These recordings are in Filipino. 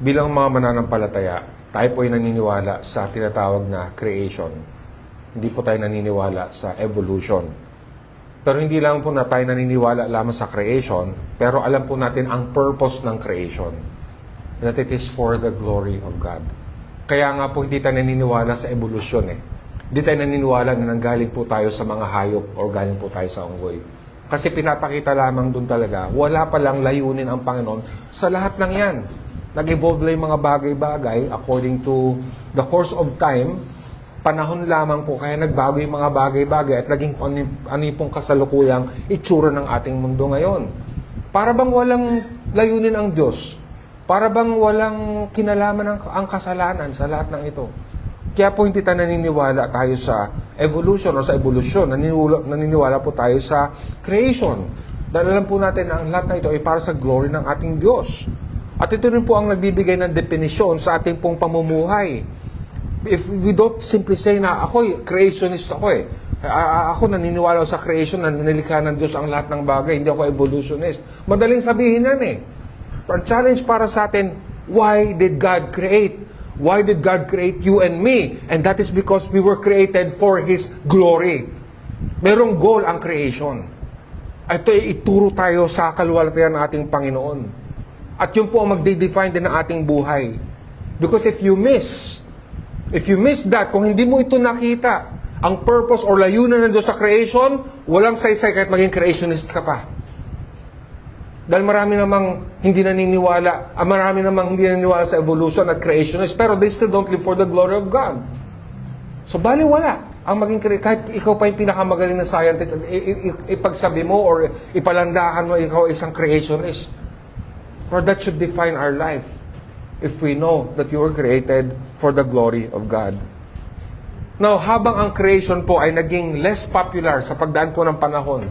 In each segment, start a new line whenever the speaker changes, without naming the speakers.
Bilang mga mananampalataya, tayo po ay naniniwala sa tinatawag na creation. Hindi po tayo naniniwala sa evolution. Pero hindi lang po na tayo naniniwala lamang sa creation, pero alam po natin ang purpose ng creation. That it is for the glory of God. Kaya nga po hindi tayo naniniwala sa evolution eh. Hindi tayo naniniwala na nanggaling po tayo sa mga hayop o galing po tayo sa unggoy. Kasi pinapakita lamang dun talaga, wala palang layunin ang Panginoon sa lahat ng yan. Nag-evolve lang yung mga bagay-bagay according to the course of time. Panahon lamang po, kaya nagbago yung mga bagay-bagay at naging ano yung pong kasalukuyang itsura ng ating mundo ngayon. Para bang walang layunin ang Diyos? Para bang walang kinalaman ang kasalanan sa lahat ng ito? Kaya po hindi tayo naniniwala tayo sa evolution o sa evolution. Naniniwala po tayo sa creation. Dahil alam po natin na ang lahat na ito ay para sa glory ng ating Diyos. At ito rin po ang nagbibigay ng definisyon sa ating pong pamumuhay. If we don't simply say na ako, creationist ako eh. Ako naniniwala sa creation na nilikha ng Diyos ang lahat ng bagay. Hindi ako evolutionist. Madaling sabihin yan eh. Ang challenge para sa atin, why did God create? Why did God create you and me? And that is because we were created for His glory. Merong goal ang creation. Ito ay ituro tayo sa kaluwalhatian ng ating Panginoon. At yun po ang magde-define din ng ating buhay. Because if you miss that, kung hindi mo ito nakita, ang purpose or layunan ng Diyos sa creation, walang saysay kahit maging creationist ka pa. Dahil marami namang hindi naniniwala sa evolution at creationist, pero they still don't live for the glory of God. So, baliwala ang maging kahit ikaw pa yung pinakamagaling na scientist, ipagsabi mo or ipalandakan mo ikaw isang creationist. For that should define our life if we know that you were created for the glory of God. Now, habang ang creation po ay naging less popular sa pagdaan po ng panahon,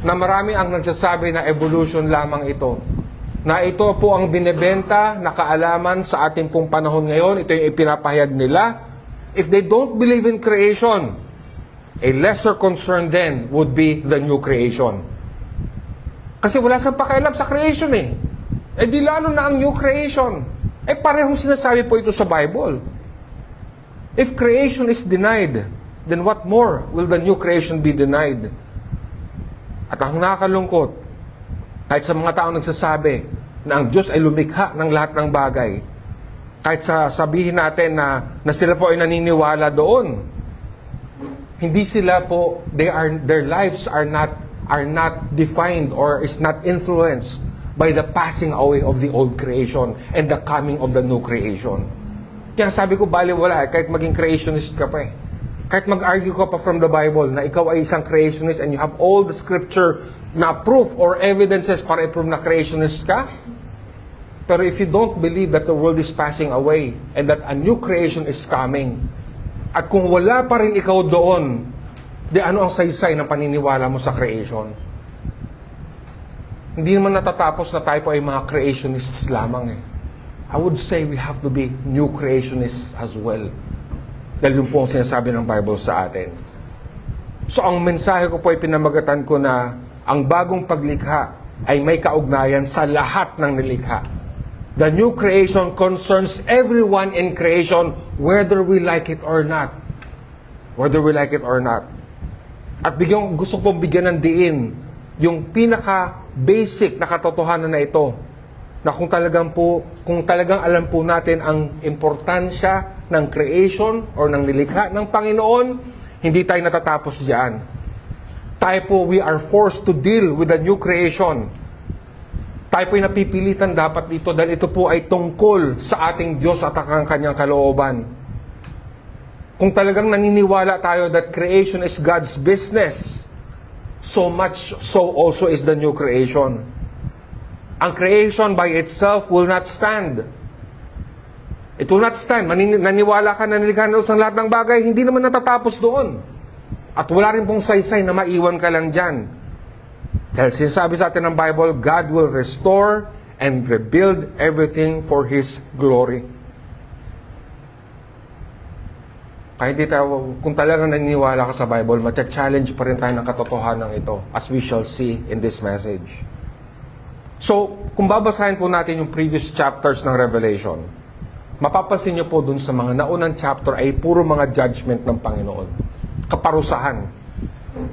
na marami ang nagsasabi na evolution lamang ito, na ito po ang binebenta na kaalaman sa ating pong panahon ngayon, ito yung ipinapahayag nila. If they don't believe in creation, a lesser concern then would be the new creation. Kasi wala siyang pakialam sa creation eh. Eh di lalo na ang new creation. Eh parehong sinasabi po ito sa Bible. If creation is denied, then what more will the new creation be denied? At ang nakakalungkot, kahit sa mga taong nagsasabi na ang Diyos ay lumikha ng lahat ng bagay, kahit sabihin natin na sila po ay naniniwala doon, hindi sila po, their lives are not defined or is not influenced by the passing away of the old creation and the coming of the new creation. Kaya sabi ko, baliwala, kahit maging creationist ka pa eh. Kahit mag-argue ka pa from the Bible na ikaw ay isang creationist and you have all the scripture na proof or evidences para i-prove na creationist ka. Pero if you don't believe that the world is passing away and that a new creation is coming, at kung wala pa rin ikaw doon, di ano ang saysay ng paniniwala mo sa creation? Hindi naman natatapos na tayo po ay mga creationists lamang eh. I would say we have to be new creationists as well. Dahil yun po ang sinasabi ng Bible sa atin. So ang mensahe ko po ay pinamagatan ko na ang bagong paglikha ay may kaugnayan sa lahat ng nilikha. The new creation concerns everyone in creation whether we like it or not. Whether we like it or not. At gusto ko bigyan ng diin yung pinaka-basic na katotohanan na ito, na kung talagang alam po natin ang importansya ng creation or ng nilikha ng Panginoon, hindi tayo natatapos diyan. Tayo po, we are forced to deal with the new creation. Tayo po ay napipilitan dapat dito dahil ito po ay tungkol sa ating Diyos at ang kanyang kalooban. Kung talagang naniniwala tayo that creation is God's business, so much so also is the new creation. Ang creation by itself will not stand. It will not stand. Naniwala ka na nilikha ng Diyos ang lahat ng bagay, hindi naman natatapos doon. At wala rin pong saysay na maiwan ka lang dyan. Dahil sinasabi sa atin ng Bible, God will restore and rebuild everything for His glory. Kaya hindi tayo, kung talagang naniniwala ka sa Bible, matcha-challenge pa rin tayo ng katotohanan ito, as we shall see in this message. So, kung babasahin po natin yung previous chapters ng Revelation, mapapansin niyo po dun sa mga naunang chapter ay puro mga judgment ng Panginoon. Kaparusahan.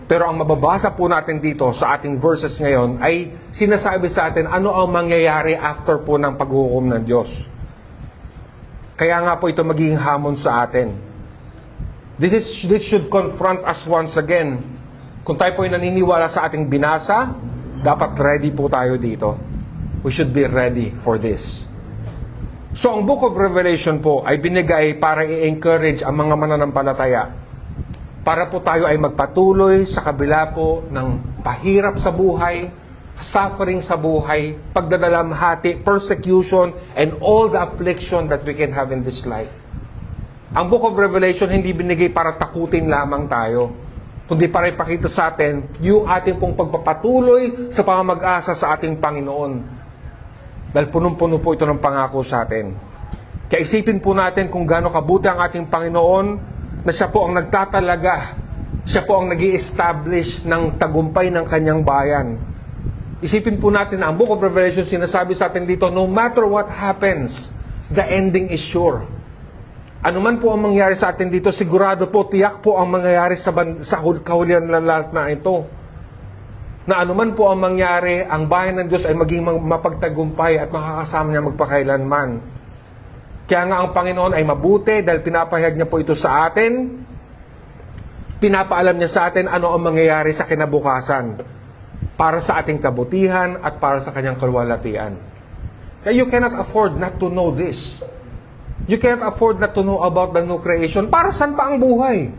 Pero ang mababasa po natin dito sa ating verses ngayon ay sinasabi sa atin ano ang mangyayari after po ng paghuhukom ng Diyos. Kaya nga po ito magiging hamon sa atin. This should confront us once again. Kung tayo po ay naniniwala sa ating binasa, dapat ready po tayo dito. We should be ready for this. So ang Book of Revelation po ay binigay para i-encourage ang mga mananampalataya. Para po tayo ay magpatuloy sa kabila po ng pahirap sa buhay, suffering sa buhay, pagdadalamhati, persecution, and all the affliction that we can have in this life. Ang Book of Revelation hindi binigay para takutin lamang tayo, kundi para ipakita sa atin yung ating pong pagpapatuloy sa pamamag-asa sa ating Panginoon. Dahil punong-puno po ito ng pangako sa atin. Kaya isipin po natin kung gaano kabuti ang ating Panginoon na siya po ang nagtatalaga, siya po ang nag-i-establish ng tagumpay ng kanyang bayan. Isipin po natin na ang Book of Revelation sinasabi sa atin dito, no matter what happens, the ending is sure. Ano man po ang mangyari sa atin dito, sigurado po, tiyak po ang mangyayari sa kahulihan ng lahat na ito. Na ano man po ang mangyari, ang bayan ng Diyos ay maging mapagtagumpay at makakasama niya magpakailanman. Kaya nga ang Panginoon ay mabuti dahil pinapahayag niya po ito sa atin. Pinapaalam niya sa atin ano ang mangyayari sa kinabukasan para sa ating kabutihan at para sa kanyang kaluwalhatian. Kaya you cannot afford not to know this. You cannot afford not to know about the new creation. Para saan pa ang buhay?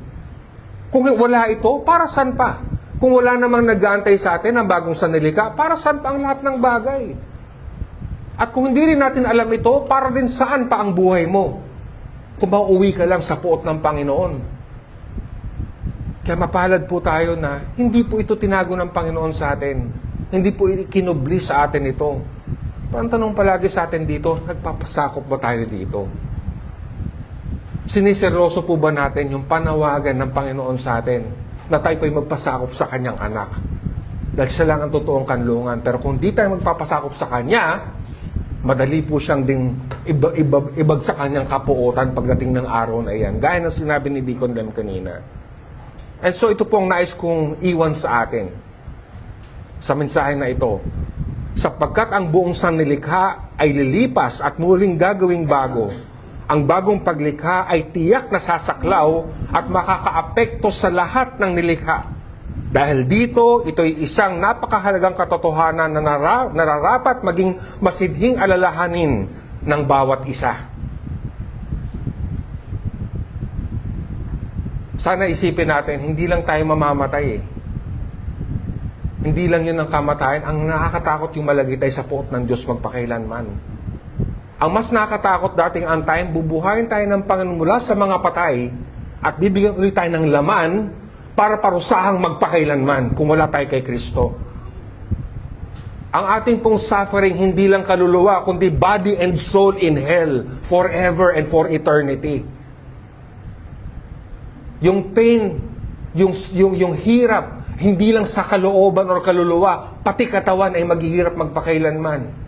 Kung wala ito, para saan pa? Kung wala namang nag-aantay sa atin ang bagong sanlilikha, para saan pa ang lahat ng bagay? At kung hindi rin natin alam ito, para din saan pa ang buhay mo? Kung mauwi ka lang sa puot ng Panginoon. Kaya mapalad po tayo na hindi po ito tinago ng Panginoon sa atin. Hindi po kinubli sa atin ito. Parang tanong palagi sa atin dito, nagpapasakop ba tayo dito? Siniseryoso po ba natin yung panawagan ng Panginoon sa atin na tayo po'y magpasakop sa kanyang anak? Dahil siya lang ang totoong kanlungan. Pero kung di tayo magpapasakop sa kanya, madali po siyang ding ibag sa kanyang kapuotan pagdating ng araw na iyan. Gaya ng sinabi ni Deacon Lem kanina. And so ito po ang nais kong iwan sa atin sa mensahe na ito. Sapagkat ang buong sanlilikha ay lilipas at muling gagawing bago, ang bagong paglikha ay tiyak na sasaklaw at makakaapekto sa lahat ng nilikha. Dahil dito, ito'y isang napakahalagang katotohanan na nararapat maging masidhing alalahanin ng bawat isa. Sana isipin natin, hindi lang tayo mamamatay eh. Hindi lang yun ang kamatayan. Ang nakakatakot yung malagitay sa puot ng Diyos magpakailanman. Ang mas nakakatakot dating ang time, bubuhayin tayo ng Panginoon mula sa mga patay at bibigyan ulit tayo ng laman para parusahang magpakailanman kung wala tayo kay Kristo. Ang ating pong suffering, hindi lang kaluluwa, kundi body and soul in hell forever and for eternity. Yung pain, yung hirap, hindi lang sa kalooban o kaluluwa, pati katawan ay maghihirap magpakailanman.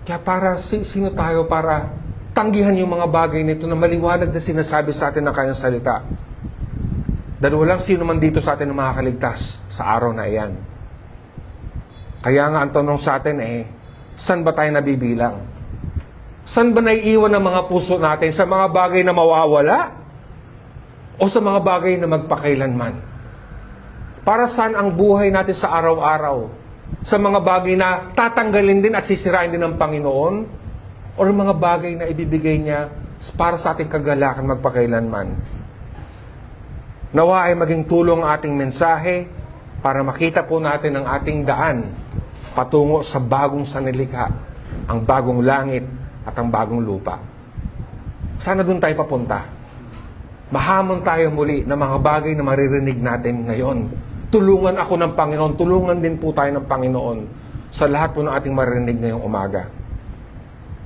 Kaya para sino tayo para tanggihan yung mga bagay nito na maliwanag na sinasabi sa atin ng kanyang salita. Dahil walang sino man dito sa atin na makakaligtas sa araw na iyan. Kaya nga ang tanong sa atin saan ba tayo nabibilang? Saan ba naiiwan ang mga puso natin? Sa mga bagay na mawawala? O sa mga bagay na magpakailanman? Para saan ang buhay natin sa araw-araw? Sa mga bagay na tatanggalin din at sisirain din ng Panginoon? O mga bagay na ibibigay niya para sa ating kagalakan magpakailanman? Nawa ay maging tulong ang ating mensahe para makita po natin ang ating daan patungo sa bagong sanlilikha, ang bagong langit at ang bagong lupa. Sana doon tayo papunta. Mahamon tayo muli ng mga bagay na maririnig natin ngayon. Tulungan ako ng Panginoon, tulungan din po tayo ng Panginoon sa lahat po ng ating maririnig ngayong umaga.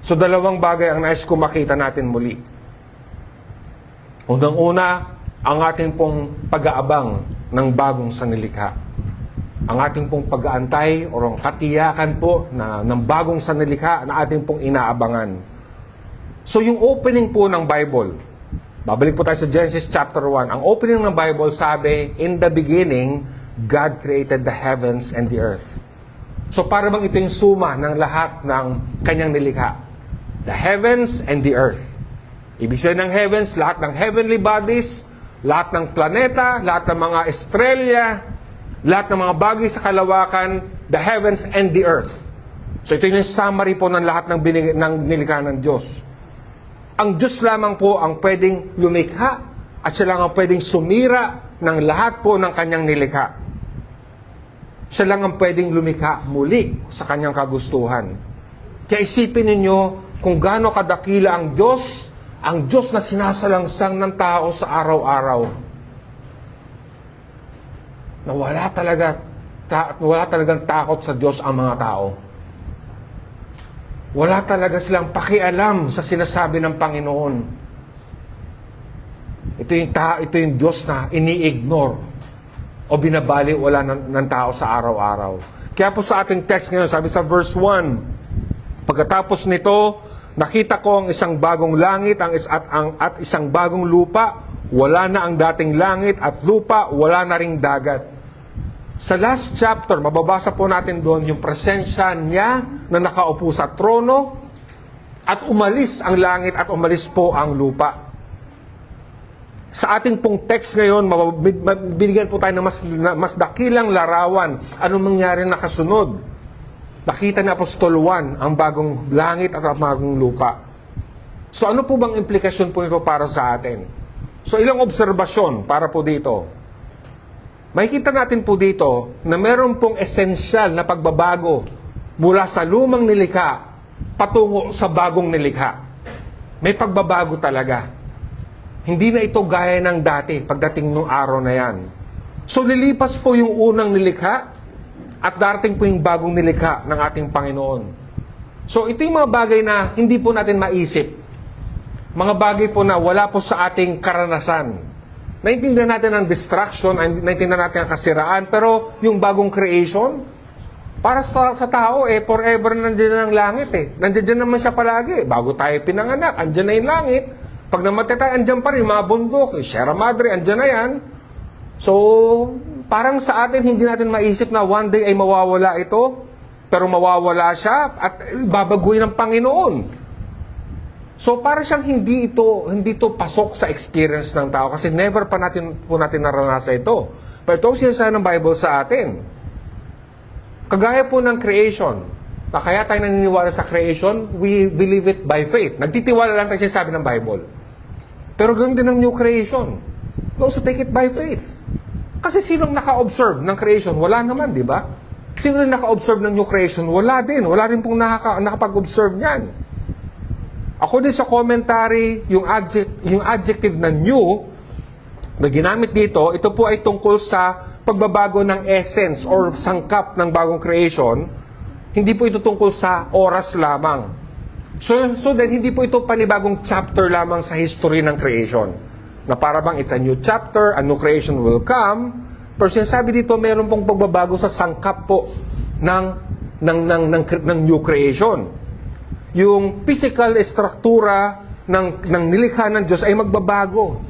So dalawang bagay ang nais ko makita natin muli. Unang-una, ang ating pong pag-aabang ng bagong sanlilikha. ang ating pong pag-aantay o ang katiyakan po ng bagong sanlilikha na ating pong inaabangan. So yung opening po ng Bible, babalik po tayo sa Genesis chapter 1. Ang opening ng Bible sabi, in the beginning, God created the heavens and the earth. So para bang ito yung suma ng lahat ng kanyang nilikha. The heavens and the earth. Ibig sabihin ng heavens, lahat ng heavenly bodies, lahat ng planeta, lahat ng mga estrella, lahat ng mga bagay sa kalawakan, the heavens and the earth. So ito yung summary po ng lahat ng nilikha ng Diyos. Ang Diyos lamang po ang pwedeng lumikha at siya lang ang pwedeng sumira ng lahat po ng kanyang nilikha. Siya lang ang pwedeng lumikha muli sa kanyang kagustuhan. Kaya isipin ninyo kung gaano kadakila ang Diyos na sinasalangsang ng tao sa araw-araw. Na wala talagang takot sa Diyos ang mga tao. Wala talaga silang pakialam sa sinasabi ng Panginoon. Ito yung Diyos na ini-ignore o binabali wala ng tao sa araw-araw. Kaya po sa ating text ngayon, sabi sa verse 1, pagkatapos nito, nakita ko ang isang bagong langit at isang bagong lupa. Wala na ang dating langit at lupa, wala na ring dagat. Sa last chapter, mababasa po natin doon yung presensya niya na nakaupo sa trono at umalis ang langit at umalis po ang lupa. Sa ating pong text ngayon, binigyan po tayo ng mas dakilang larawan. Anong mangyari na kasunod? Nakita ni Apostol Juan ang bagong langit at ang bagong lupa. So ano po bang implikasyon po nito para sa atin? So ilang obserbasyon para po dito. Makikita natin po dito na meron pong esensyal na pagbabago mula sa lumang nilikha patungo sa bagong nilikha. May pagbabago talaga. Hindi na ito gaya ng dati pagdating ng araw na yan. So lilipas po yung unang nilikha at darating po yung bagong nilikha ng ating Panginoon. So ito yung mga bagay na hindi po natin maisip. Mga bagay po na wala po sa ating karanasan. Naintindihan natin ang distraction, naintindihan natin ang kasiraan, pero yung bagong creation, para sa tao, forever nandiyan na ang langit Nandiyan naman siya palagi. Bago tayo pinanganak, andyan na yung langit. Pag namatay tayo, andyan pa rin, mga bundok, Sierra Madre, andyan na yan. So, parang sa atin, hindi natin maisip na one day ay mawawala ito, pero mawawala siya at babaguhin ng Panginoon. So para siyang hindi ito pasok sa experience ng tao kasi never po natin naranasan ito. Pero ito sinasabi ng Bible sa atin. Kagaya po ng creation, na kaya tayo naniniwala sa creation, we believe it by faith. Nagtitiwala lang tayo sinasabi ng Bible. Pero ganoon din ang new creation. We also take it by faith. Kasi sinong naka-observe ng creation? Wala naman, di ba? Sino na naka-observe ng new creation? Wala din. Wala rin pong nakapag-observe niyan. Ako din sa commentary, yung adjective na new na ginamit dito, ito po ay tungkol sa pagbabago ng essence or sangkap ng bagong creation. Hindi po ito tungkol sa oras lamang. So then, hindi po ito panibagong chapter lamang sa history ng creation. Na para bang it's a new chapter, a new creation will come. Pero sinasabi dito, meron pong pagbabago sa sangkap po ng new creation. Yung physical struktura ng nilikha ng Diyos ay magbabago.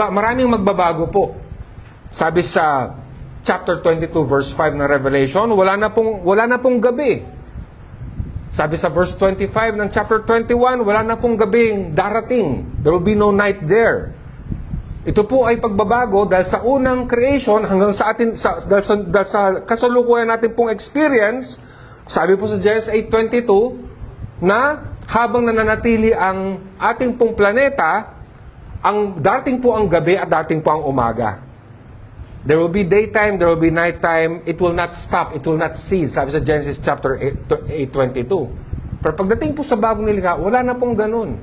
Maraming magbabago po. Sabi sa chapter 22 verse 5 ng Revelation, wala na pong gabi. Sabi sa verse 25 ng chapter 21, wala na pong gabing darating. There will be no night there. Ito po ay pagbabago dahil sa unang creation hanggang sa atin dahil sa kasalukuyan natin pong experience. Sabi po sa Genesis 8:22 na habang nananatili ang ating pong planeta, ang dating po ang gabi at dating po ang umaga. There will be daytime, there will be nighttime. It will not stop, it will not cease. Sabi sa Genesis chapter 8:22. Pero pagdating po sa bagong nilikha, wala na pong ganun.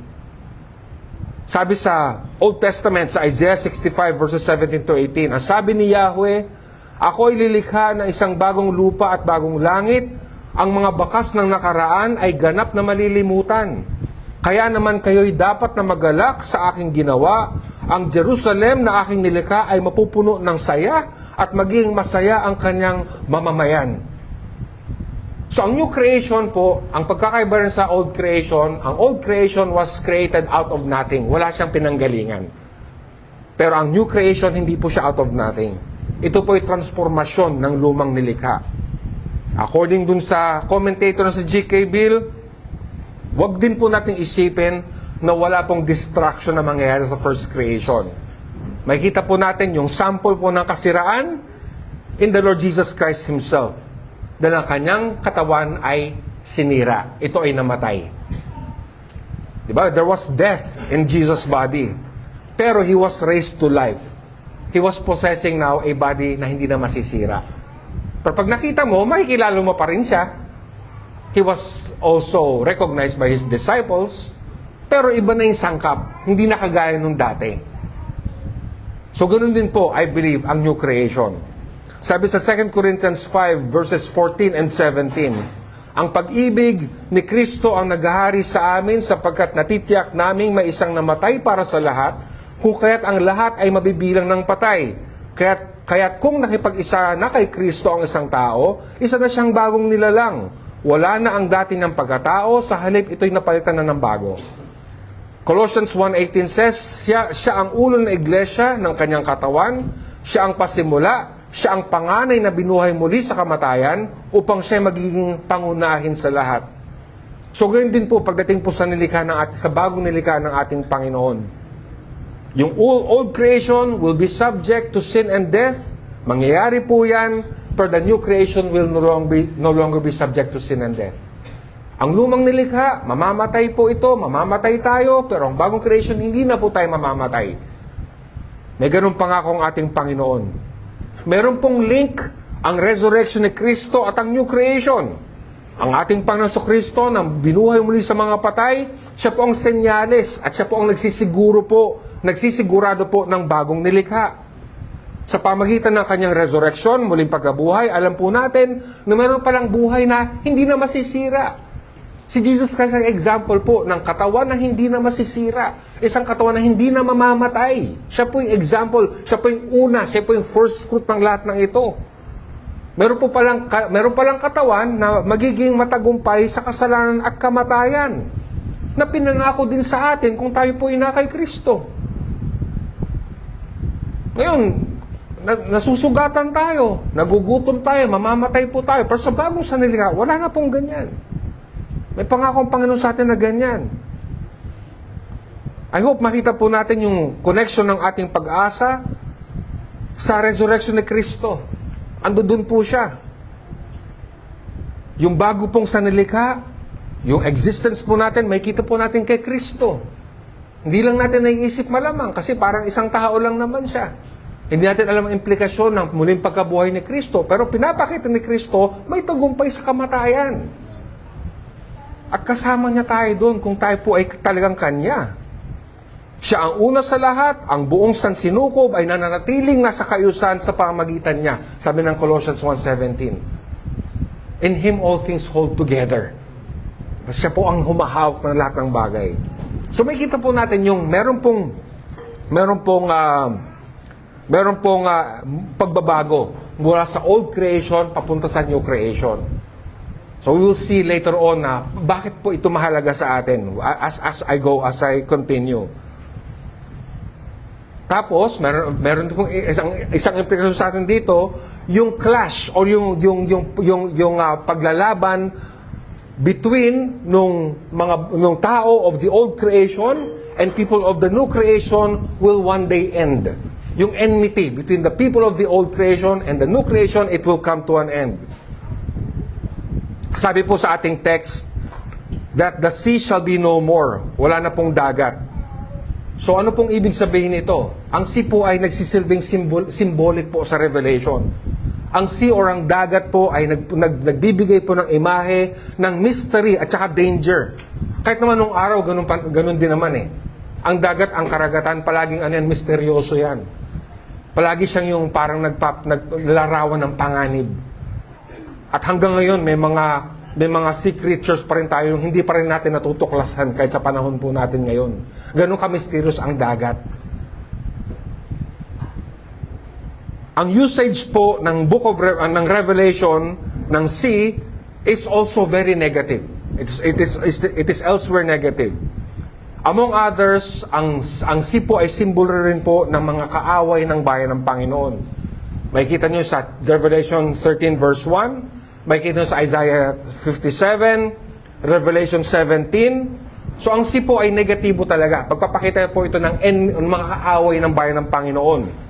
Sabi sa Old Testament, sa Isaiah 65 verses 17 to 18, ang sabi ni Yahweh, ako'y lilikha ng isang bagong lupa at bagong langit. Ang mga bakas ng nakaraan ay ganap na malilimutan. Kaya naman kayo'y dapat na magalak sa aking ginawa ang Jerusalem na aking nilikha ay mapupuno ng saya at maging masaya ang kanyang mamamayan. So ang new creation po, ang pagkakaiba rin sa old creation, ang old creation was created out of nothing. Wala siyang pinanggalingan. Pero ang new creation, hindi po siya out of nothing. Ito po ay transformasyon ng lumang nilikha. According dun sa commentator na sa G.K. Bill, wag din po natin isipin na wala pong destruction na mangyayari sa first creation. Makikita po natin yung sample po ng kasiraan in the Lord Jesus Christ Himself. Dahil ang kanyang katawan ay sinira. Ito ay namatay. Diba? There was death in Jesus' body. Pero He was raised to life. He was possessing now a body na hindi na masisira. Pero pag nakita mo, makikilala mo pa rin siya. He was also recognized by His disciples. Pero iba na yung sangkap. Hindi na kagaya nung dati. So ganun din po, I believe, ang new creation. Sabi sa 2 Corinthians 5 verses 14 and 17, ang pag-ibig ni Kristo ang naghahari sa amin sapagkat natitiyak naming may isang namatay para sa lahat, kung kaya't ang lahat ay mabibilang ng patay. Kaya't kung nakipag-isa na kay Kristo ang isang tao, isa na siyang bagong nilalang. Wala na ang dati ng pagkatao, sa halip ito'y napalitan na ng bago. Colossians 1:18 says, siya ang ulo ng iglesia ng kanyang katawan, siya ang pasimula, siya ang panganay na binuhay muli sa kamatayan upang siya magiging pangunahin sa lahat. So ganyan din po pagdating po sa nilikha sa bagong nilikha ng ating Panginoon. Yung old creation will be subject to sin and death. Mangyayari po yan, but the new creation will no longer be subject to sin and death. Ang lumang nilikha, mamamatay po ito, mamamatay tayo, pero ang bagong creation, hindi na po tayo mamamatay. May ganun pangako ang ating Panginoon. Meron pong link ang resurrection ni Kristo at ang new creation. Ang ating Panginoon Kristo na binuhay muli sa mga patay, siya po ang senyales at siya po ang nagsisigurado po ng bagong nilikha. Sa pamagitan ng kanyang resurrection, muling pagkabuhay, alam po natin na meron palang buhay na hindi na masisira. Si Jesus Christ ang example po ng katawan na hindi na masisira. Isang katawan na hindi na mamamatay. Siya po yung example, siya po yung una, siya po yung first fruit ng lahat ng ito. Meron palang katawan na magiging matagumpay sa kasalanan at kamatayan. Na pinangako din sa atin kung tayo po ina kay Kristo. Ngayon, nasusugatan tayo, nagugutom tayo, mamamatay po tayo. Pero sa bagong sanlilikha, wala na pong ganyan. May pangako ang Panginoon sa atin na ganyan. I hope makita po natin yung connection ng ating pag-asa sa resurrection ni Kristo. Ando dun po siya. Yung bago pong sanlilikha, yung existence po natin, may kita po natin kay Kristo. Hindi lang natin naiisip malamang kasi parang isang tao lang naman siya. Hindi natin alam ang implikasyon ng muling pagkabuhay ni Kristo, pero pinapakita ni Kristo may tagumpay sa kamatayan. At kasama niya tayo doon kung tayo po ay talagang Kanya. Siya ang una sa lahat, ang buong sansinukob ay nananatiling nasa kayusan sa pamagitan niya. Sabi ng Colossians 1:17. In Him all things hold together. Siya po ang humahawak ng lahat ng bagay. So may kita po natin yung meron pong pagbabago mula sa old creation papunta sa new creation. So we will see later on na bakit po ito mahalaga sa atin as I continue. Tapos meron pong isang implikasyon sa atin dito, yung clash or yung paglalaban between nung tao of the old creation and people of the new creation will one day end. Yung enmity between the people of the old creation and the new creation, it will come to an end. Sabi po sa ating text, that the sea shall be no more. Wala na pong dagat. So ano pong ibig sabihin ito? Ang sea po ay nagsisilbing symbolic po sa Revelation. Ang sea or ang dagat po ay nagbibigay po ng imahe ng mystery at saka danger. Kahit naman nung araw, ganun din naman eh. Ang dagat, ang karagatan, palaging misteryoso yan. Palagi siyang yung parang naglalarawan ng panganib. At hanggang ngayon, may mga sea creatures pa rin tayo, hindi pa rin natin natutuklasan kahit sa panahon po natin ngayon. Ganun ka-mysterious ang dagat. ang usage po ng ng Revelation ng sea is also very negative. It is elsewhere negative. Among others, ang sea po ay simbolo rin po ng mga kaaway ng bayan ng Panginoon. Makikita nyo sa Revelation 13 verse 1, makikita nyo sa Isaiah 57, Revelation 17. So ang sea po ay negatibo talaga. Pagpapakita po ito ng mga kaaway ng bayan ng Panginoon.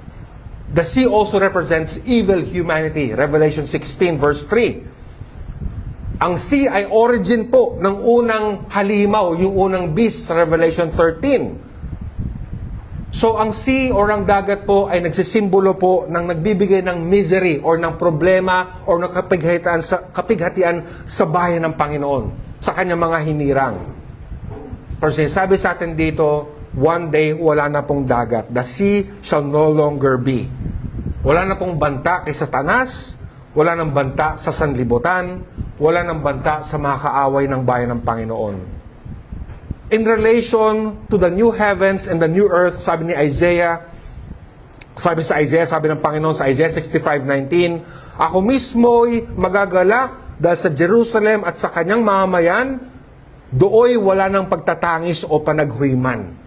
The sea also represents evil humanity. Revelation 16 verse 3. Ang sea ay origin po ng unang halimaw, yung unang beast sa Revelation 13. So ang sea or ang dagat po ay nagsisimbolo po ng nagbibigay ng misery or ng problema or ng kapighatian sa bayan ng Panginoon, sa kanyang mga hinirang. Pero sinasabi sa atin dito, one day wala na pong dagat. The sea shall no longer be. Wala na pong banta kay Satanas, wala nang banta sa sanlibutan, wala nang banta sa mga kaaway ng bayan ng Panginoon. In relation to the new heavens and the new earth, sabi ni Isaiah, sabi ng Panginoon sa Isaiah 65:19, ako mismo'y magagalak dahil sa Jerusalem at sa kanyang mamamayan, dooy wala nang pagtatangis o panaghuyman.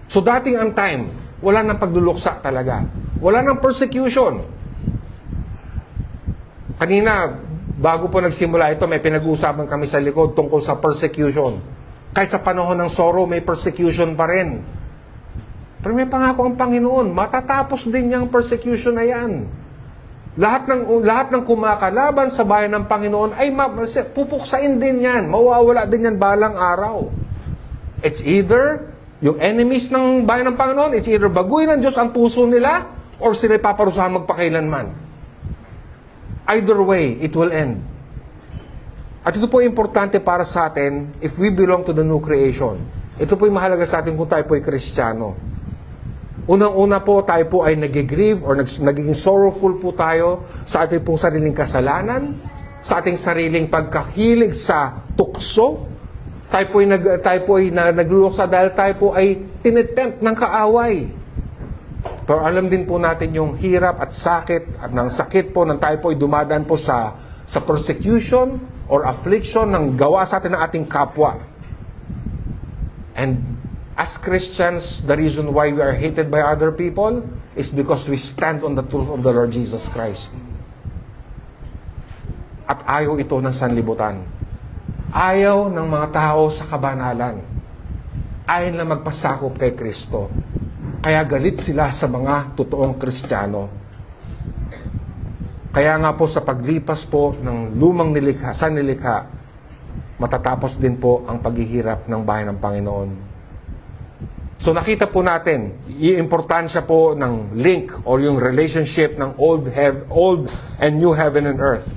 So dating ang time, wala nang pagluluksa talaga. Wala nang persecution. Kanina, bago po nagsimula ito, may pinag-uusapan kami sa likod tungkol sa persecution. Kahit sa panahon ng sorrow, may persecution pa rin. Pero may pangako ang Panginoon, matatapos din niyang persecution na yan. Lahat ng kumakalaban sa bayan ng Panginoon ay pupuksain din yan. Mawawala din yan balang araw. It's either yung enemies ng bayan ng Panginoon, it's either baguhin ng Diyos ang puso nila or sila paparusahan magpakailanman. Either way, it will end. At ito po importante para sa atin if we belong to the new creation. Ito po mahalaga sa atin kung tayo po ay Kristiyano. Unang-una po, tayo po ay nag-grieve or nagiging sorrowful po tayo sa ating pong sariling kasalanan, sa ating sariling pagkahilig sa tukso. Tayo po ay nagluluksa dahil tayo po ay tinitempt ng kaaway. Pero alam din po natin yung hirap at sakit at ng sakit po nang tayo po ay dumadaan po sa persecution or affliction ng gawa sa atin ng ating kapwa. And as Christians, the reason why we are hated by other people is because we stand on the truth of the Lord Jesus Christ. At ayaw ito ng sanlibutan. Ayaw ng mga tao sa kabanalan. Ayaw na magpasakop kay Kristo. Kaya galit sila sa mga totoong Kristiyano. Kaya nga po sa paglipas po ng lumang sanlilikha, matatapos din po ang paghihirap ng bayan ng Panginoon. So nakita po natin, yung importansya po ng link or yung relationship ng old and new heaven and earth.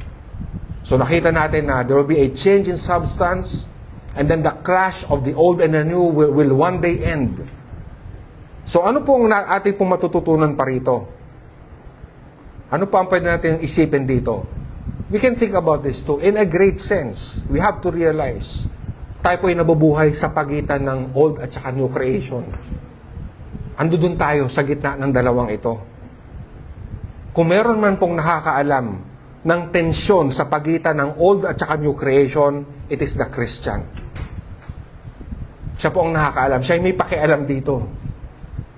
So nakita natin na there will be a change in substance and then the clash of the old and the new will one day end. So ano po ang ating pong matututunan pa rito? Ano pa ang pwede natin isipin dito? We can think about this too. In a great sense, we have to realize, tayo po ay nabubuhay sa pagitan ng old at saka new creation. Ando dun tayo sa gitna ng dalawang ito. Kung meron man pong nakakaalam ng tensyon sa pagitan ng old at saka new creation, it is the Christian. Siya po ang nakakaalam. Siya ay may pakialam dito.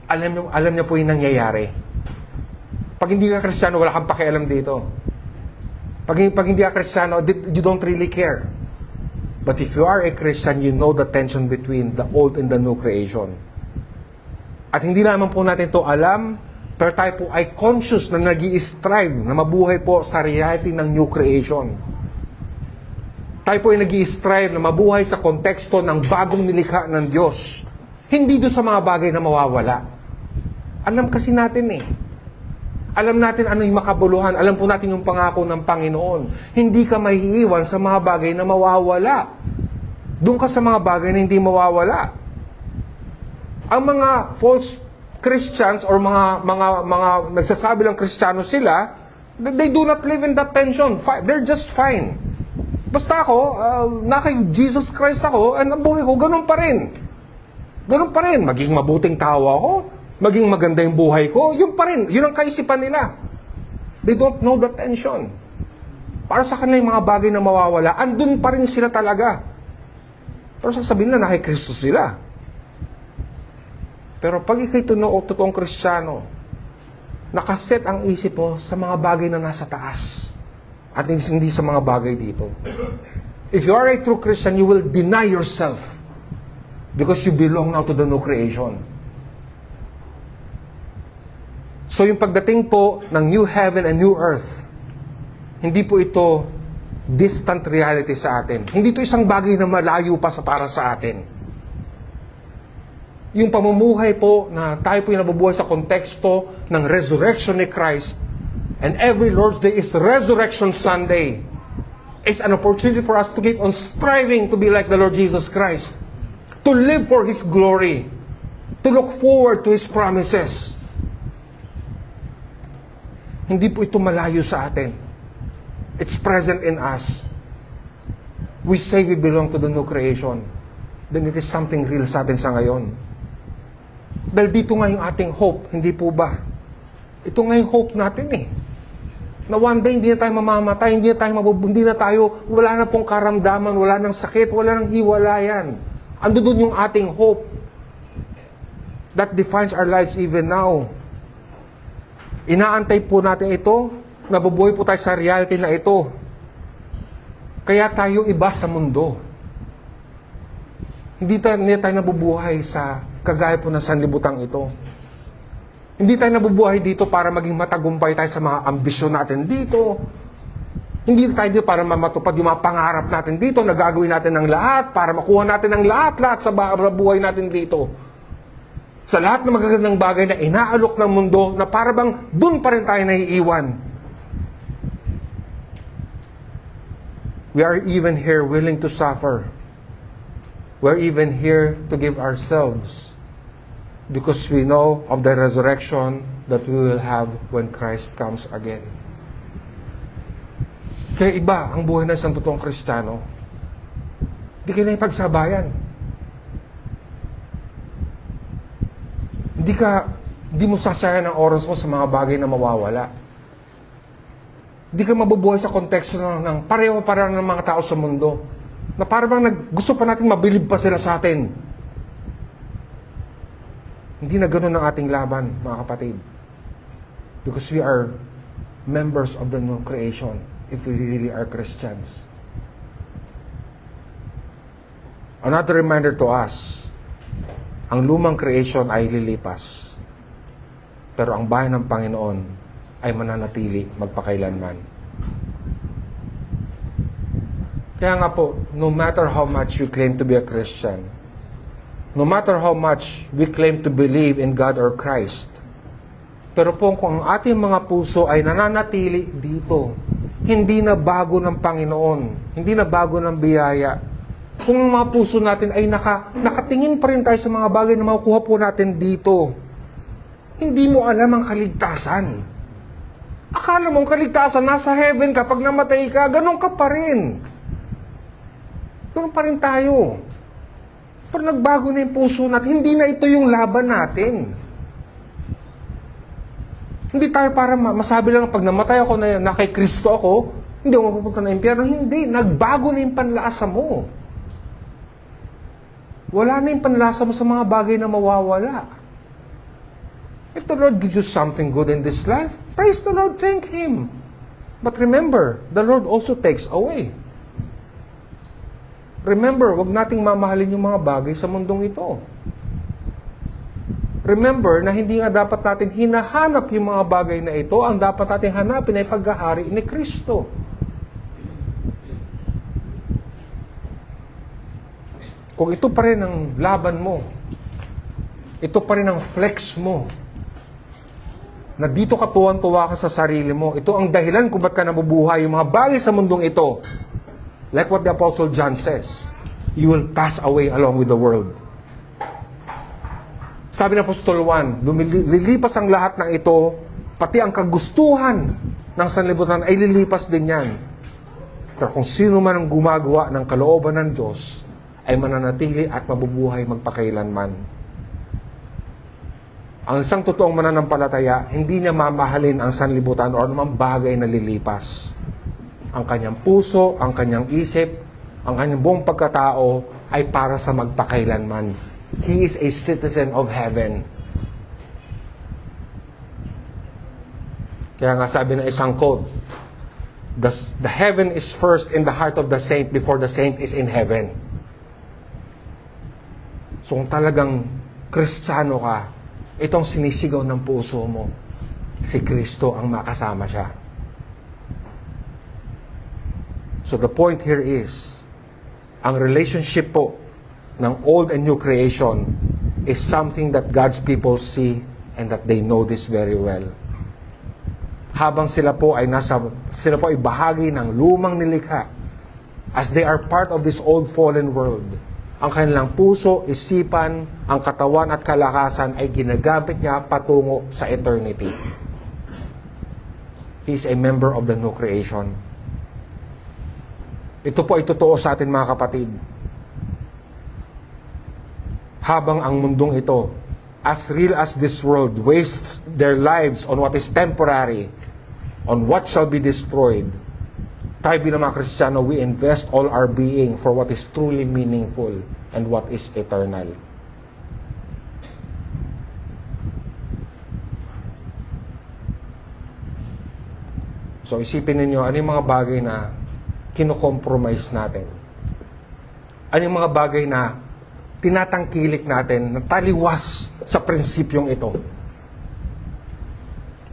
Alam niya po yung nangyayari. Pag hindi ka Kristiyano, wala kang pakialam dito. Pag hindi ka Kristiyano, you don't really care. But if you are a Christian, you know the tension between the old and the new creation. At hindi naman po natin to alam, pero tayo po ay conscious na nag-i-strive na mabuhay po sa reality ng new creation. Tayo po ay nag-i-strive na mabuhay sa konteksto ng bagong nilikha ng Diyos. Hindi doon sa mga bagay na mawawala. Alam kasi natin eh. Alam natin ano yung makabuluhan. Alam po natin yung pangako ng Panginoon. Hindi ka mahiiwan sa mga bagay na mawawala. Doon ka sa mga bagay na hindi mawawala. Ang mga false Christians or mga nagsasabi lang Kristiyano sila, they do not live in that tension. They're just fine. Basta ako, na kay Jesus Christ ako, and ang buhay ko, ganun pa rin. Ganun pa rin. Maging mabuting tao ako, maging maganda yung buhay ko, yun pa rin. Yun ang kaisipan nila. They don't know the tension. Para sa kanila yung mga bagay na mawawala, andun pa rin sila talaga. Pero sasabihin na kay Kristo sila. Pero pag ikay totoong Kristiyano, nakaset ang isip mo sa mga bagay na nasa taas at hindi sa mga bagay dito. If you are a true Christian, you will deny yourself because you belong now to the new creation. So yung pagdating po ng new heaven and new earth, hindi po ito distant reality sa atin. Hindi ito isang bagay na malayo pa para sa atin. Yung pamumuhay po na tayo po yung nabubuhay sa konteksto ng resurrection ni Christ, and every Lord's Day is Resurrection Sunday, is an opportunity for us to keep on striving to be like the Lord Jesus Christ, to live for His glory, to look forward to His promises. Hindi po ito malayo sa atin. It's present in us. We say we belong to the new creation. Then it is something real sa atin sa ngayon. Dahil dito nga yung ating hope, hindi po ba? Ito nga yung hope natin eh. Na one day hindi na tayo mamamatay, hindi na tayo, wala na pong karamdaman, wala nang sakit, wala nang hiwalayan. Ando doon yung ating hope. That defines our lives even now. Inaantay po natin ito, nabubuhay po tayo sa reality na ito. Kaya tayo iba sa mundo. Hindi tayo nabubuhay sa kagaya po ng sanlibutan ito. Hindi tayo nabubuhay dito para maging matagumpay tayo sa mga ambisyon natin dito. Hindi tayo dito para matupad yung mga pangarap natin dito, nagagawin natin ng lahat, para makuha natin ng lahat sa buhay natin dito. Sa lahat ng magagandang bagay na inaalok ng mundo, na para bang dun pa rin tayo naiiwan. We are even here willing to suffer. We're even here to give ourselves because we know of the resurrection that we will have when Christ comes again. Kaya iba ang buhay ng isang totoong Kristiyano. Hindi kayo na ipagsabayan. Hindi mo sasayang ang oras mo sa mga bagay na mawawala. Hindi ka mabubuhay sa konteksto ng pareho ng mga tao sa mundo. Na parang gusto pa natin mabilib pa sila sa atin. Hindi na ganun ang ating laban, mga kapatid. Because we are members of the new creation if we really are Christians. Another reminder to us, ang lumang creation ay lilipas. Pero ang bayan ng Panginoon ay mananatili magpakailanman. Kaya nga po, no matter how much we claim to be a Christian, no matter how much we claim to believe in God or Christ, pero po kung ang ating mga puso ay nananatili dito, hindi na bago ng Panginoon, hindi na bago ng biyaya, kung ang mga puso natin ay nakatingin pa rin tayo sa mga bagay na makukuha po natin dito, hindi mo alam ang kaligtasan. Akala mo ang kaligtasan, nasa heaven kapag namatay ka, ganun ka pa rin. Ganun pa rin tayo. Pero nagbago na yung puso natin, hindi na ito yung laban natin. Hindi tayo para masabi lang pag namatay ako na kay Kristo ako, hindi ako mapupunta na impyerno. Hindi, nagbago na yung panlasa mo. Wala na yung panlasa mo sa mga bagay na mawawala. If the Lord gives you something good in this life, praise the Lord, thank Him. But remember, the Lord also takes away. Remember, wag nating mamahalin yung mga bagay sa mundong ito. Remember na hindi nga dapat natin hinahanap yung mga bagay na ito. Ang dapat natin hanapin ay paghahari ni Kristo. Kung ito pa rin ang laban mo, ito pa rin ang flex mo, na dito ka tuwan-tuwa ka sa sarili mo, ito ang dahilan kung ba't ka nabubuhay yung mga bagay sa mundong ito. Like what the Apostle John says, you will pass away along with the world. Sabi ng Apostol Juan, lilipas ang lahat ng ito, pati ang kagustuhan ng sanlibutan ay lilipas din yan. Pero kung sino man ang gumagawa ng kalooban ng Diyos, ay mananatili at mabubuhay magpakailanman. Ang isang totoong mananampalataya, hindi niya mamahalin ang sanlibutan o anumang bagay na lilipas. Ang kanyang puso, ang kanyang isip, ang kanyang buong pagkatao ay para sa magpakailanman. He is a citizen of heaven. Kaya nga sabi ng isang quote, the heaven is first in the heart of the saint before the saint is in heaven. So kung talagang Kristiyano ka, itong sinisigaw ng puso mo, si Kristo ang makasama siya. So the point here is, ang relationship po ng old and new creation is something that God's people see and that they know this very well. Habang sila po ay bahagi ng lumang nilikha, as they are part of this old fallen world, ang kanilang puso, isipan, ang katawan at kalakasan ay ginagamit niya patungo sa eternity. He is a member of the new creation. Ito po ay totoo sa atin, mga kapatid. Habang ang mundong ito, as real as this world, wastes their lives on what is temporary, on what shall be destroyed, tayo bilang mga Kristiyano, we invest all our being for what is truly meaningful and what is eternal. So isipin ninyo, ano yung mga bagay na kino-compromise natin? Ano yung mga bagay na tinatangkilik natin, na taliwas sa prinsipyong ito?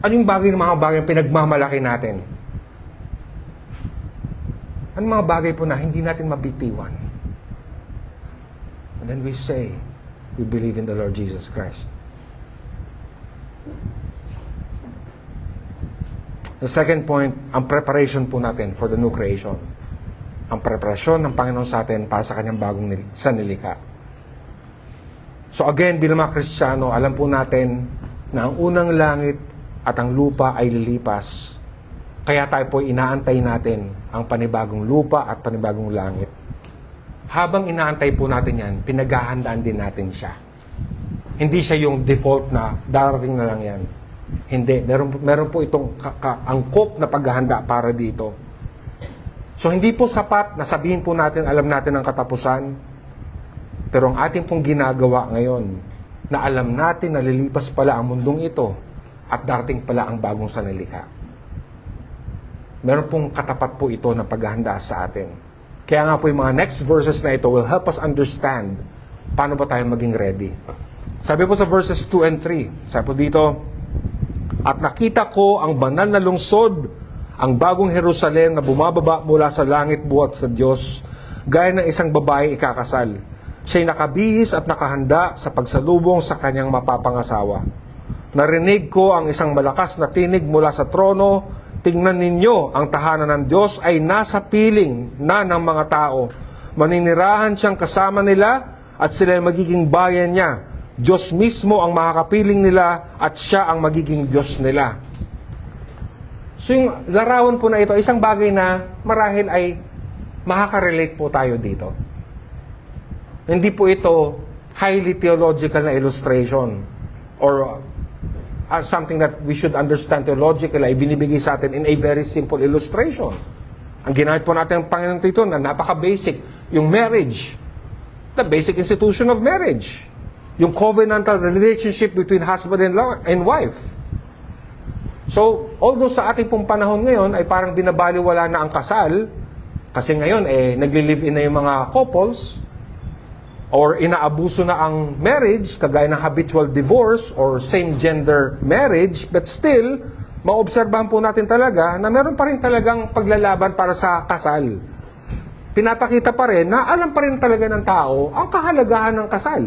Ano yung mga bagay na pinagmamalaki natin? Ano mga bagay po na hindi natin mabitiwan? And then we say, we believe in the Lord Jesus Christ. The second point, ang preparation po natin for the new creation. Ang preparasyon ng Panginoon sa atin para sa kanyang bagong sanlilikha. So again, bilang mga Kristiyano, alam po natin na ang unang langit at ang lupa ay lilipas. Kaya tayo po inaantay natin ang panibagong lupa at panibagong langit. Habang inaantay po natin yan, pinaghahandaan din natin siya. Hindi siya yung default na darating na lang yan. Hindi. Meron po itong angkop na paghahanda para dito. So hindi po sapat na sabihin po natin, alam natin ang katapusan. Pero ang ating pong ginagawa ngayon, na alam natin na lilipas pala ang mundong ito at darating pala ang bagong sanlilikha. Meron pong katapat po ito na paghahanda sa atin. Kaya nga po yung mga next verses na ito will help us understand paano ba tayo maging ready. Sabi po sa verses 2 and 3, sabi po dito, at nakita ko ang banal na lungsod, ang bagong Jerusalem na bumababa mula sa langit buhat sa Diyos, gaya ng isang babae ikakasal. Siya'y nakabihis at nakahanda sa pagsalubong sa kanyang mapapangasawa. Narinig ko ang isang malakas na tinig mula sa trono, tingnan ninyo, ang tahanan ng Diyos ay nasa piling na ng mga tao. Maninirahan siyang kasama nila at sila ay magiging bayan niya. Diyos mismo ang makakapiling nila at siya ang magiging Diyos nila. So yung larawan po na ito, isang bagay na marahil ay makaka-relate po tayo dito. Hindi po ito highly theological na illustration or something that we should understand theologically ay binibigay sa atin in a very simple illustration. Ang ginamit po natin ng Panginoon dito na napaka-basic, yung marriage, the basic institution of marriage, yung covenantal relationship between husband and wife. So, although sa ating pong panahon ngayon ay parang binabaliwala na ang kasal, kasi ngayon nagli-live-in na yung mga couples, or inaabuso na ang marriage, kagaya ng habitual divorce or same-gender marriage, but still, maobserbahan po natin talaga na meron pa rin talagang paglalaban para sa kasal. Pinapakita pa rin na alam pa rin talaga ng tao ang kahalagahan ng kasal.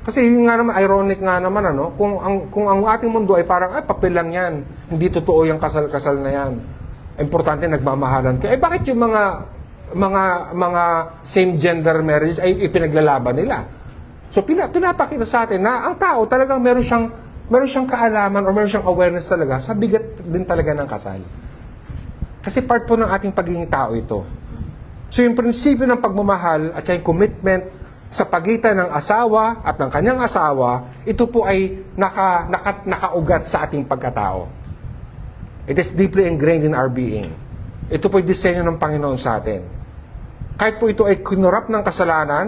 Kasi yun nga naman, ironic nga naman, kung ang ating mundo ay parang, papel lang yan, hindi totoo yung kasal-kasal na yan. Importante, nagmamahalan ka. Bakit yung mga same-gender marriages ay ipinaglalaban nila? So, pinapakita sa atin na ang tao talagang meron siyang kaalaman or meron siyang awareness talaga sa bigat din talaga ng kasal. Kasi part po ng ating pagiging tao ito. So, yung prinsipyo ng pagmamahal at yung commitment sa pagitan ng asawa at ng kanyang asawa, ito po ay nakaugat sa ating pagkatao. It is deeply ingrained in our being. Ito po ay disenyo ng Panginoon sa atin. Kahit po ito ay kinurap ng kasalanan,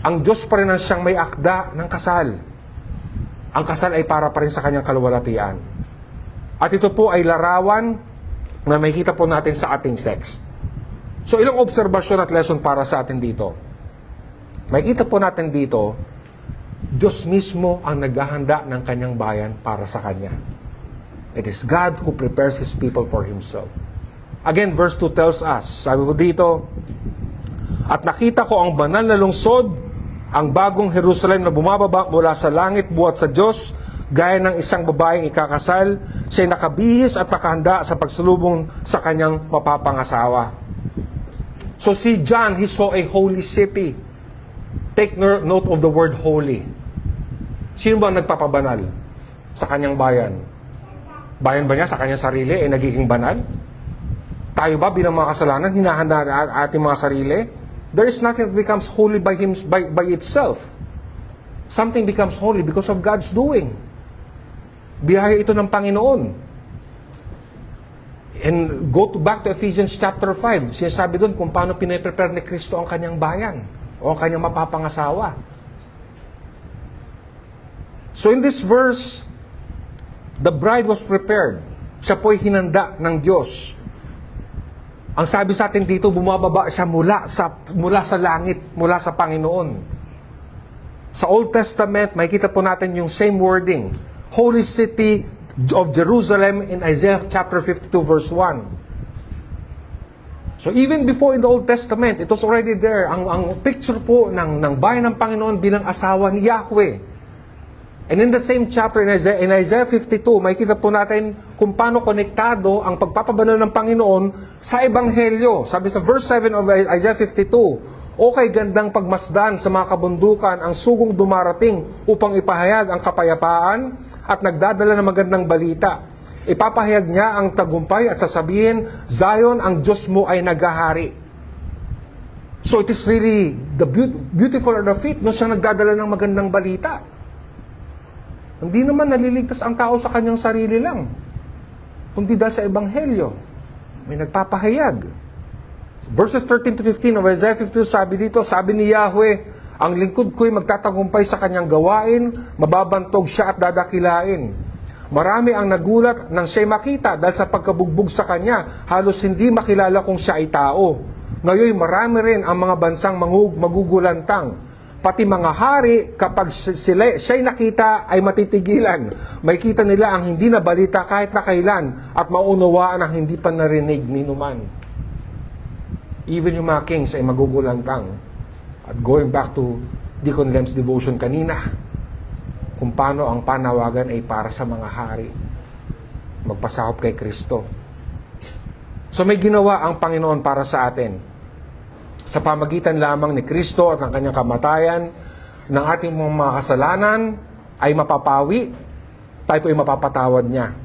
ang Diyos pa rin ang siyang may akda ng kasal. Ang kasal ay para pa rin sa kanyang kaluwalhatian. At ito po ay larawan na makikita po natin sa ating text. So ilang obserbasyon at lesson para sa atin dito. Makikita po natin dito, Diyos mismo ang naghahanda ng kanyang bayan para sa kanya. It is God who prepares His people for Himself. Again, verse 2 tells us, sabi po dito, at nakita ko ang banal na lungsod, ang bagong Jerusalem na bumababa mula sa langit buhat sa Diyos, gaya ng isang babaeng ikakasal, siya'y nakabihis at nakahanda sa pagsalubong sa kanyang mapapangasawa. So si John, he saw a holy city. Take note of the word holy. Sino ba nagpapabanal sa kanyang bayan? Bayan ba niya sa kanyang sarili ay nagiging banal? Tayo ba bilang mga kasalanan, hinahanda ating mga sarili? There is nothing that becomes holy by itself. Something becomes holy because of God's doing. Biyaya ito ng Panginoon. And back to Ephesians chapter 5. Sinasabi doon kung paano pinaprepare ni Kristo ang kanyang bayan o ang kanyang mapapangasawa. So in this verse, the bride was prepared. Siya po'y hinanda ng Diyos. Ang sabi sa atin dito, bumababa siya mula sa langit, mula sa Panginoon. Sa Old Testament, makikita po natin yung same wording. Holy City of Jerusalem in Isaiah chapter 52 verse 1. So even before in the Old Testament, it was already there. Ang picture po ng bayan ng Panginoon bilang asawa ni Yahweh. And in the same chapter in Isaiah 52, makikita po natin kung paano konektado ang pagpapabanal ng Panginoon sa Ebanghelyo. Sabi sa verse 7 of Isaiah 52, o kay gandang pagmasdan sa mga kabundukan ang sugong dumarating upang ipahayag ang kapayapaan at nagdadala ng magandang balita. Ipapahayag niya ang tagumpay at sasabihin, Zion, ang Diyos mo ay naghahari. So it is really the beautiful are the feet no siyang nagdadala ng magandang balita. Hindi naman naliligtas ang tao sa kanyang sarili lang, kundi dahil sa Ebanghelyo. May nagpapahayag. Verses 13 to 15 of Isaiah 52, sabi dito, sabi ni Yahweh, ang lingkod ko'y magtatagumpay sa kanyang gawain, mababantog siya at dadakilain. Marami ang nagulat nang siya'y makita dahil sa pagkabugbog sa kanya, halos hindi makilala kung siya ay tao. Ngayon marami rin ang mga bansang magugulantang. Pati mga hari, kapag siya'y nakita, ay matitigilan. May kita nila ang hindi na balita kahit na kailan at maunawaan ang hindi pa narinig ni numan. Even yung mga kings ay magugulantang. At going back to Deacon Lem's devotion kanina, kung paano ang panawagan ay para sa mga hari. Magpasakop kay Kristo. So may ginawa ang Panginoon para sa atin. Sa pamagitan lamang ni Kristo at ng kanyang kamatayan, ng ating mga kasalanan ay mapapawi, tayo po ay mapapatawad niya.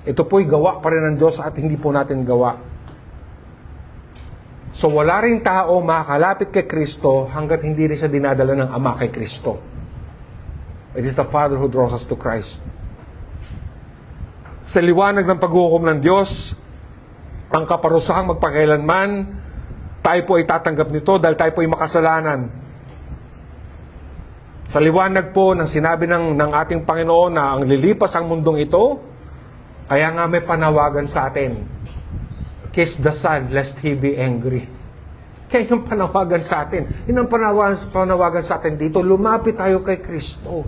Ito po'y gawa pa rin ng Diyos at hindi po natin gawa. So wala rin tao makakalapit kay Kristo hanggat hindi rin siya dinadala ng Ama kay Kristo. It is the Father who draws us to Christ. Sa liwanag ng paghukom ng Diyos, ang kaparusahang magpakailanman, tayo po ay tatanggap nito dahil tayo po ay makasalanan. Sa liwanag po ng sinabi ng ating Panginoon na ang lilipas ang mundong ito, kaya nga may panawagan sa atin, kiss the Son lest He be angry. Kaya yung panawagan sa atin, yun ang panawagan sa atin dito, lumapit tayo kay Kristo.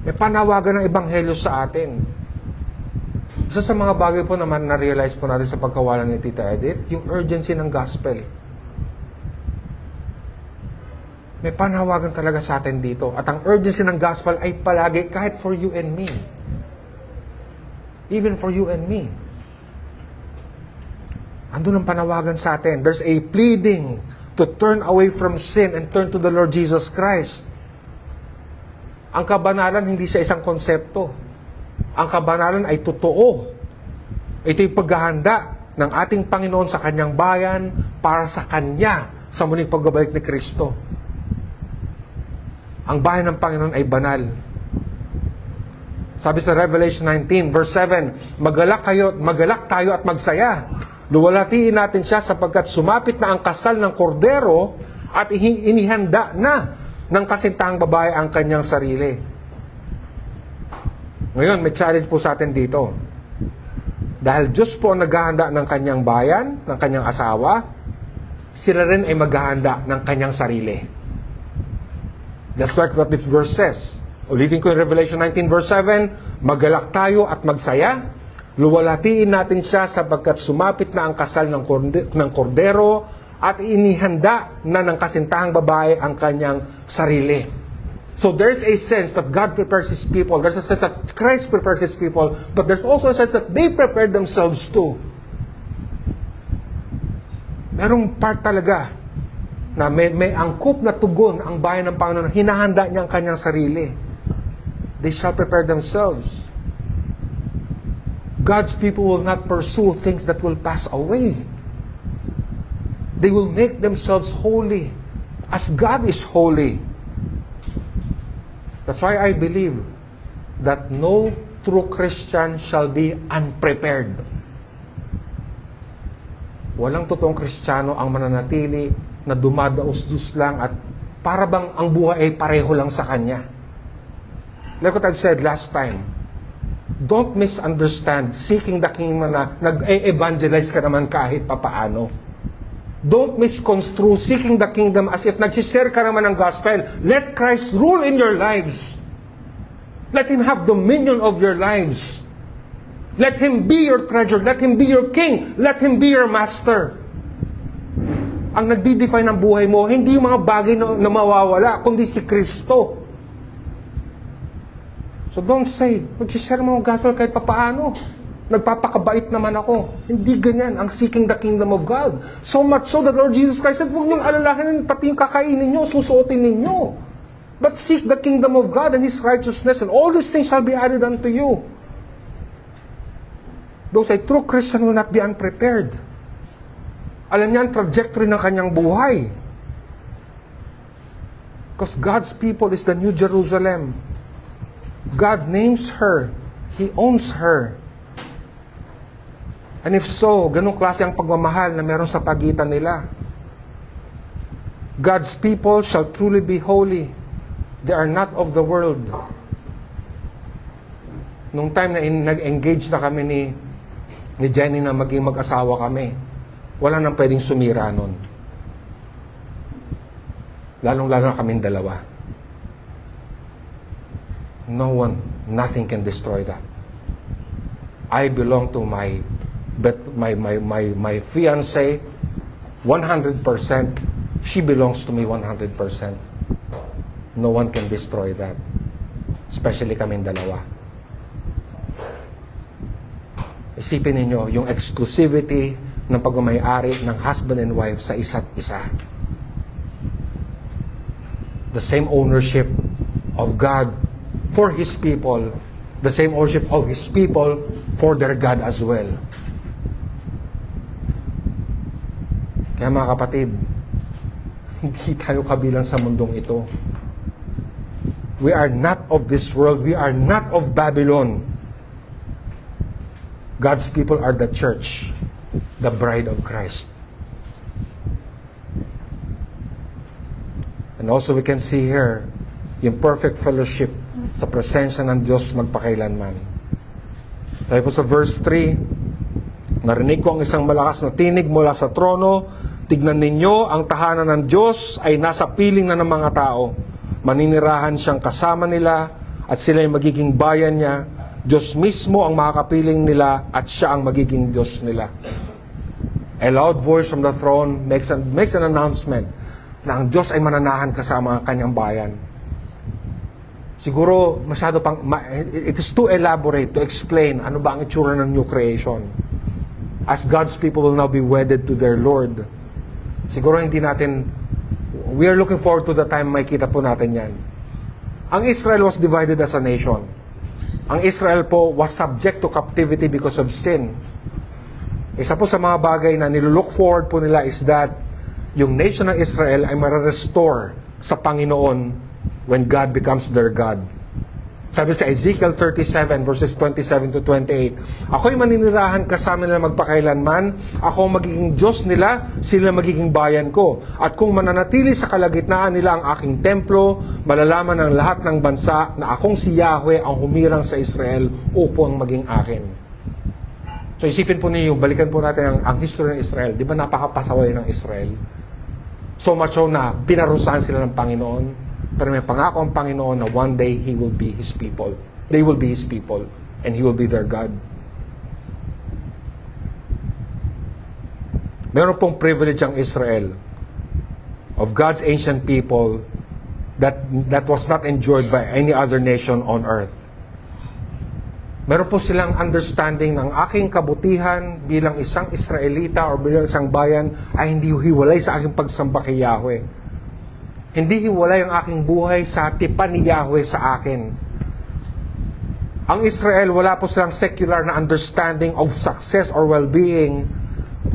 May panawagan ng Ebanghelyo sa atin. Isa sa mga bagay po naman na-realize po natin sa pagkawalan ni Tita Edith, yung urgency ng gospel. May panawagan talaga sa atin dito. At ang urgency ng gospel ay palagi kahit for you and me. Even for you and me. Andun ang panawagan sa atin. There's a pleading to turn away from sin and turn to the Lord Jesus Christ. Ang kabanalan hindi siya isang konsepto. Ang kabanalan ay totoo. Ito'y paghahanda ng ating Panginoon sa kanyang bayan para sa Kanya sa muling pagbabalik ni Kristo. Ang bayan ng Panginoon ay banal. Sabi sa Revelation 19, verse 7, magalak tayo at magsaya. Luwalhatiin natin siya sapagkat sumapit na ang kasal ng kordero at inihanda na ng kasintahang babae ang kanyang sarili. Ngayon, may challenge po sa atin dito. Dahil Diyos po ang naghahanda ng kanyang bayan, ng kanyang asawa, sila rin ay maghahanda ng kanyang sarili. Just like what this verse says. Ulitin ko yung Revelation 19 verse 7, magalak tayo at magsaya. Luwalhatiin natin siya sapagkat sumapit na ang kasal ng kordero at inihanda na ng kasintahang babae ang kanyang sarili. So there's a sense that God prepares His people. There's a sense that Christ prepares His people. But there's also a sense that they prepare themselves too. Merong part talaga na may angkop na tugon ang bayan ng Panginoon, hinahanda niya ang kanyang sarili. They shall prepare themselves. God's people will not pursue things that will pass away. They will make themselves holy as God is holy. That's why I believe that no true Christian shall be unprepared. Walang totoong Kristiyano ang mananatili na dumadaos-dus lang at para bang ang buhay ay pareho lang sa kanya. Like what I've said last time, don't misunderstand seeking the kingdom na nag-evangelize ka naman kahit papaano. Don't misconstrue seeking the kingdom as if nag-share ka naman ng gospel. Let Christ rule in your lives. Let Him have dominion of your lives. Let Him be your treasure. Let Him be your king. Let Him be your master. Ang nagdi-define ng buhay mo, hindi yung mga bagay na mawawala, kundi si Kristo. So don't say, mag-share mo ang gospel kahit papaano. Nagpapakabait naman ako. Hindi ganyan ang seeking the kingdom of God. So much so that Lord Jesus Christ said, huwag niyong alalahanin, pati yung kakainin niyo, susuotin ninyo. But seek the kingdom of God and His righteousness, and all these things shall be added unto you. Those a true Christian will not be unprepared. Alam niya ang trajectory ng kanyang buhay. Because God's people is the New Jerusalem. God names her. He owns her. And if so, ganong klase ang pagmamahal na meron sa pagitan nila. God's people shall truly be holy. They are not of the world. Nung time na nag-engage na kami ni Jenny na maging mag-asawa kami, wala nang pwedeng sumira nun. Lalong-lalo na kaming dalawa. No one, nothing can destroy that. I belong to my fiancé 100%. She belongs to me 100%. No one can destroy that. Especially kaming dalawa. Isipin ninyo yung exclusivity ng pagmamay-ari ng husband and wife sa isa't isa. The same ownership of God for His people, the same ownership of His people for their God as well. Kaya mga kapatid, hindi tayo kabilang sa mundong ito. We are not of this world. We are not of Babylon. God's people are the church, the bride of Christ. And also we can see here yung perfect fellowship sa presensya ng Diyos magpakailanman. Sabi po sa verse 3, narinig ko ang isang malakas na tinig mula sa trono, tignan ninyo, ang tahanan ng Diyos ay nasa piling na ng mga tao. Maninirahan siyang kasama nila at sila ay magiging bayan niya. Diyos mismo ang makakapiling nila at siya ang magiging Diyos nila. A loud voice from the throne makes an announcement na ang Diyos ay mananahan kasama ang kanyang bayan. Siguro masyado pang it is too elaborate to explain ano ba ang itsura ng new creation. As God's people will now be wedded to their Lord. Siguro hindi natin, we are looking forward to the time makita po natin yan. Ang Israel was divided as a nation. Ang Israel po was subject to captivity because of sin. Isa po sa mga bagay na nilook forward po nila is that yung nation ng Israel ay mara-restore sa Panginoon when God becomes their God. Sabi sa Ezekiel 37 verses 27 to 28, ako'y maninirahan kasama nila magpakailanman, ako magiging Diyos nila, sila magiging bayan ko. At kung mananatili sa kalagitnaan nila ang aking templo, malalaman ng lahat ng bansa na akong si Yahweh ang humirang sa Israel upang maging akin. So isipin po ninyo, balikan po natin ang history ng Israel. Di ba napakapasaway ng Israel? So much so na pinarusahan sila ng Panginoon. Pero may pangako ang Panginoon na one day He will be His people. They will be His people. And He will be their God. Meron pong privilege ang Israel of God's ancient people that was not enjoyed by any other nation on earth. Meron po silang understanding ng aking kabutihan bilang isang Israelita o bilang isang bayan ay hindi hiwalay sa aking pagsamba kay Yahweh. Hindi hiwalay ang aking buhay sa tipan ni Yahweh sa akin. Ang Israel, wala po silang secular na understanding of success or well-being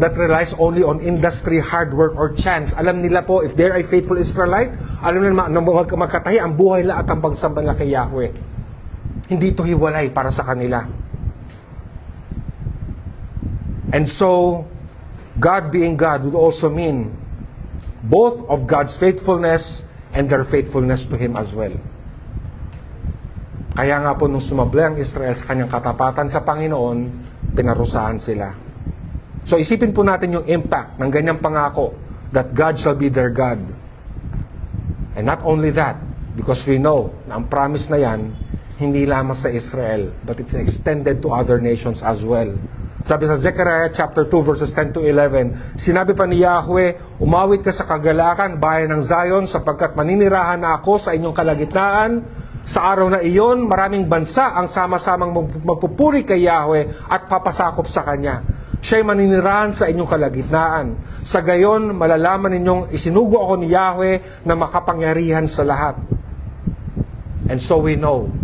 that relies only on industry, hard work, or chance. Alam nila po, if they're a faithful Israelite, alam nila na magkatahi ang buhay nila at ang pagsamba nila kay Yahweh. Hindi ito hiwalay para sa kanila. And so, God being God would also mean both of God's faithfulness and their faithfulness to Him as well. Kaya nga po nung sumablay ang Israel sa kanyang katapatan sa Panginoon, pinarusahan sila. So isipin po natin yung impact ng ganyang pangako that God shall be their God. And not only that, because we know na ang promise na yan, hindi lamang sa Israel, but it's extended to other nations as well. Sabi sa Zechariah chapter 2 verses 10 to 11, sinabi pa ni Yahweh, umawit ka sa kagalakan, bayan ng Zion, sapagkat maninirahan na ako sa inyong kalagitnaan. Sa araw na iyon, maraming bansa ang sama-samang magpupuri kay Yahweh at papasakop sa Kanya. Siya'y maninirahan sa inyong kalagitnaan. Sa gayon, malalaman ninyong isinugo ako ni Yahweh na makapangyarihan sa lahat. And so we know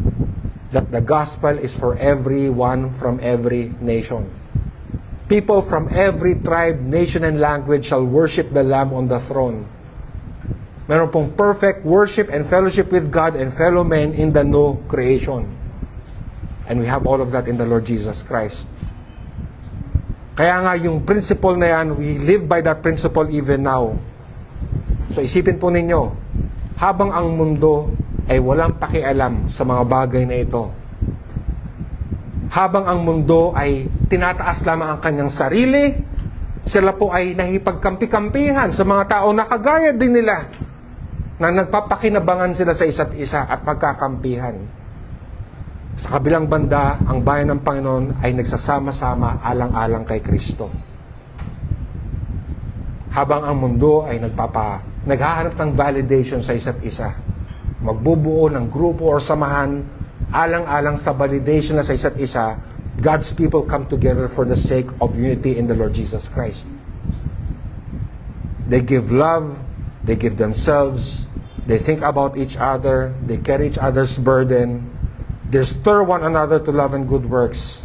that the gospel is for everyone from every nation. People from every tribe, nation, and language shall worship the Lamb on the throne. Meron pong perfect worship and fellowship with God and fellow men in the new creation. And we have all of that in the Lord Jesus Christ. Kaya nga yung principle na yan, we live by that principle even now. So isipin po ninyo, habang ang mundo ay walang pakialam sa mga bagay na ito, habang ang mundo ay tinataas lamang ang kanyang sarili, sila po ay nahipagkampi-kampihan sa mga tao na kagaya din nila, na nagpapakinabangan sila sa isa't isa at magkakampihan. Sa kabilang banda, ang bayan ng Panginoon ay nagsasama-sama alang-alang kay Kristo. Habang ang mundo ay naghahanap ng validation sa isa't isa, magbubuo ng grupo o samahan alang-alang sa validation na sa isa't isa, God's people come together for the sake of unity in the Lord Jesus Christ. They give love, they give themselves, they think about each other, they carry each other's burden, they stir one another to love and good works.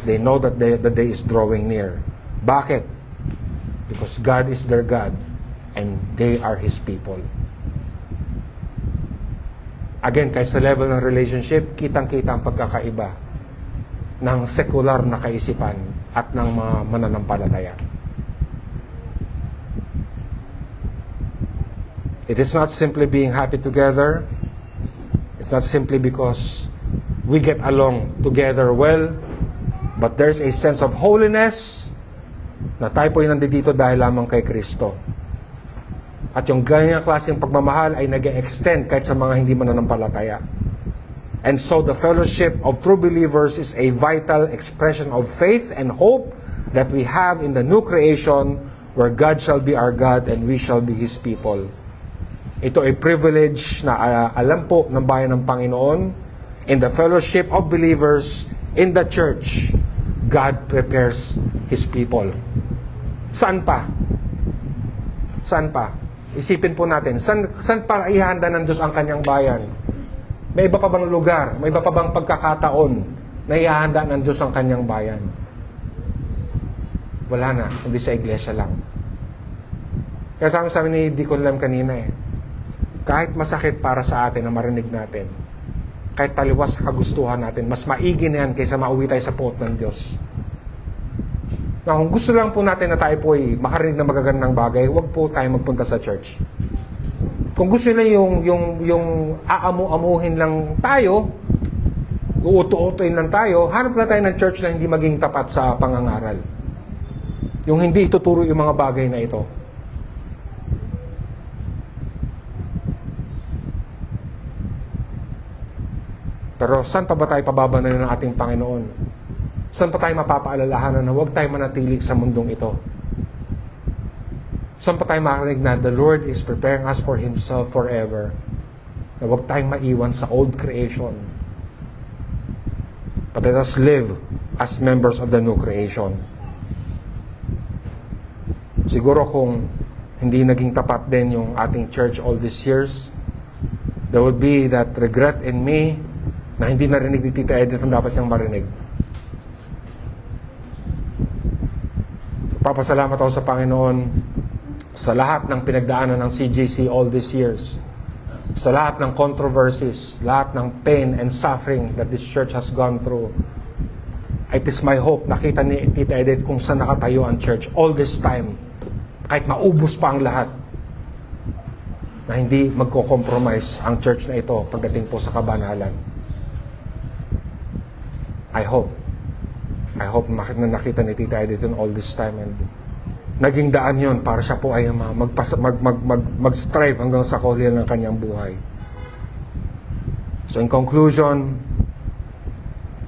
They know that the day is drawing near. Bakit? Because God is their God and they are His people. Again, kahit sa level ng relationship, kitang-kita ang pagkakaiba ng sekular na kaisipan at ng mga mananampalataya. It is not simply being happy together. It's not simply because we get along together well, but there's a sense of holiness na tayo po'y nandito dahil lamang kay Kristo. At yung ganyang klaseng pagmamahal ay nag-extend kahit sa mga hindi mananampalataya. And so the fellowship of true believers is a vital expression of faith and hope that we have in the new creation where God shall be our God and we shall be His people. Ito ay privilege na alam po ng bayan ng Panginoon. In the fellowship of believers in the church, God prepares His people. Saan pa? Saan pa? Isipin po natin, saan para ihanda ng Diyos ang kanyang bayan? May iba pa bang lugar? May iba pa bang pagkakataon na ihanda ng Diyos ang kanyang bayan? Wala na, hindi sa iglesia lang. Kaya sabi ni Deacon Lem kanina Kahit masakit para sa atin na marinig natin, kahit taliwas sa kagustuhan natin, mas maigi na yan kaysa mauwi tayo sa puot ng Diyos. Na kung gusto lang po natin na tayo po ay makarinig na magagandang bagay, huwag po tayo magpunta sa church. Kung gusto nila yung aamu-amuhin lang tayo, uuto-utoin lang tayo, hanap na tayo ng church na hindi maging tapat sa pangangaral. Yung hindi ituturo yung mga bagay na ito. Pero saan pa ba tayo pababanalan ng ating Panginoon? Saan pa tayo mapapaalalahanan na huwag tayo manatili sa mundong ito? Saan pa tayo makarinig na the Lord is preparing us for Himself forever? Na huwag tayong maiwan sa old creation. But let us live as members of the new creation. Siguro kung hindi naging tapat din yung ating church all these years, there would be that regret in me na hindi narinig ni Tita Edith ang dapat niyang marinig. Papasalamat ako sa Panginoon sa lahat ng pinagdaanan ng CJC all these years, sa lahat ng controversies, lahat ng pain and suffering that this church has gone through. It is my hope, nakita ni Tita Edith kung saan nakatayo ang church all this time, kahit maubos pa ang lahat, na hindi magko-compromise ang church na ito pagdating po sa kabanalan. I hope na nakita ni Tita Edith all this time, and naging daan yon para siya po ay mag-strive hanggang sa kahulugan ng kanyang buhay. So in conclusion,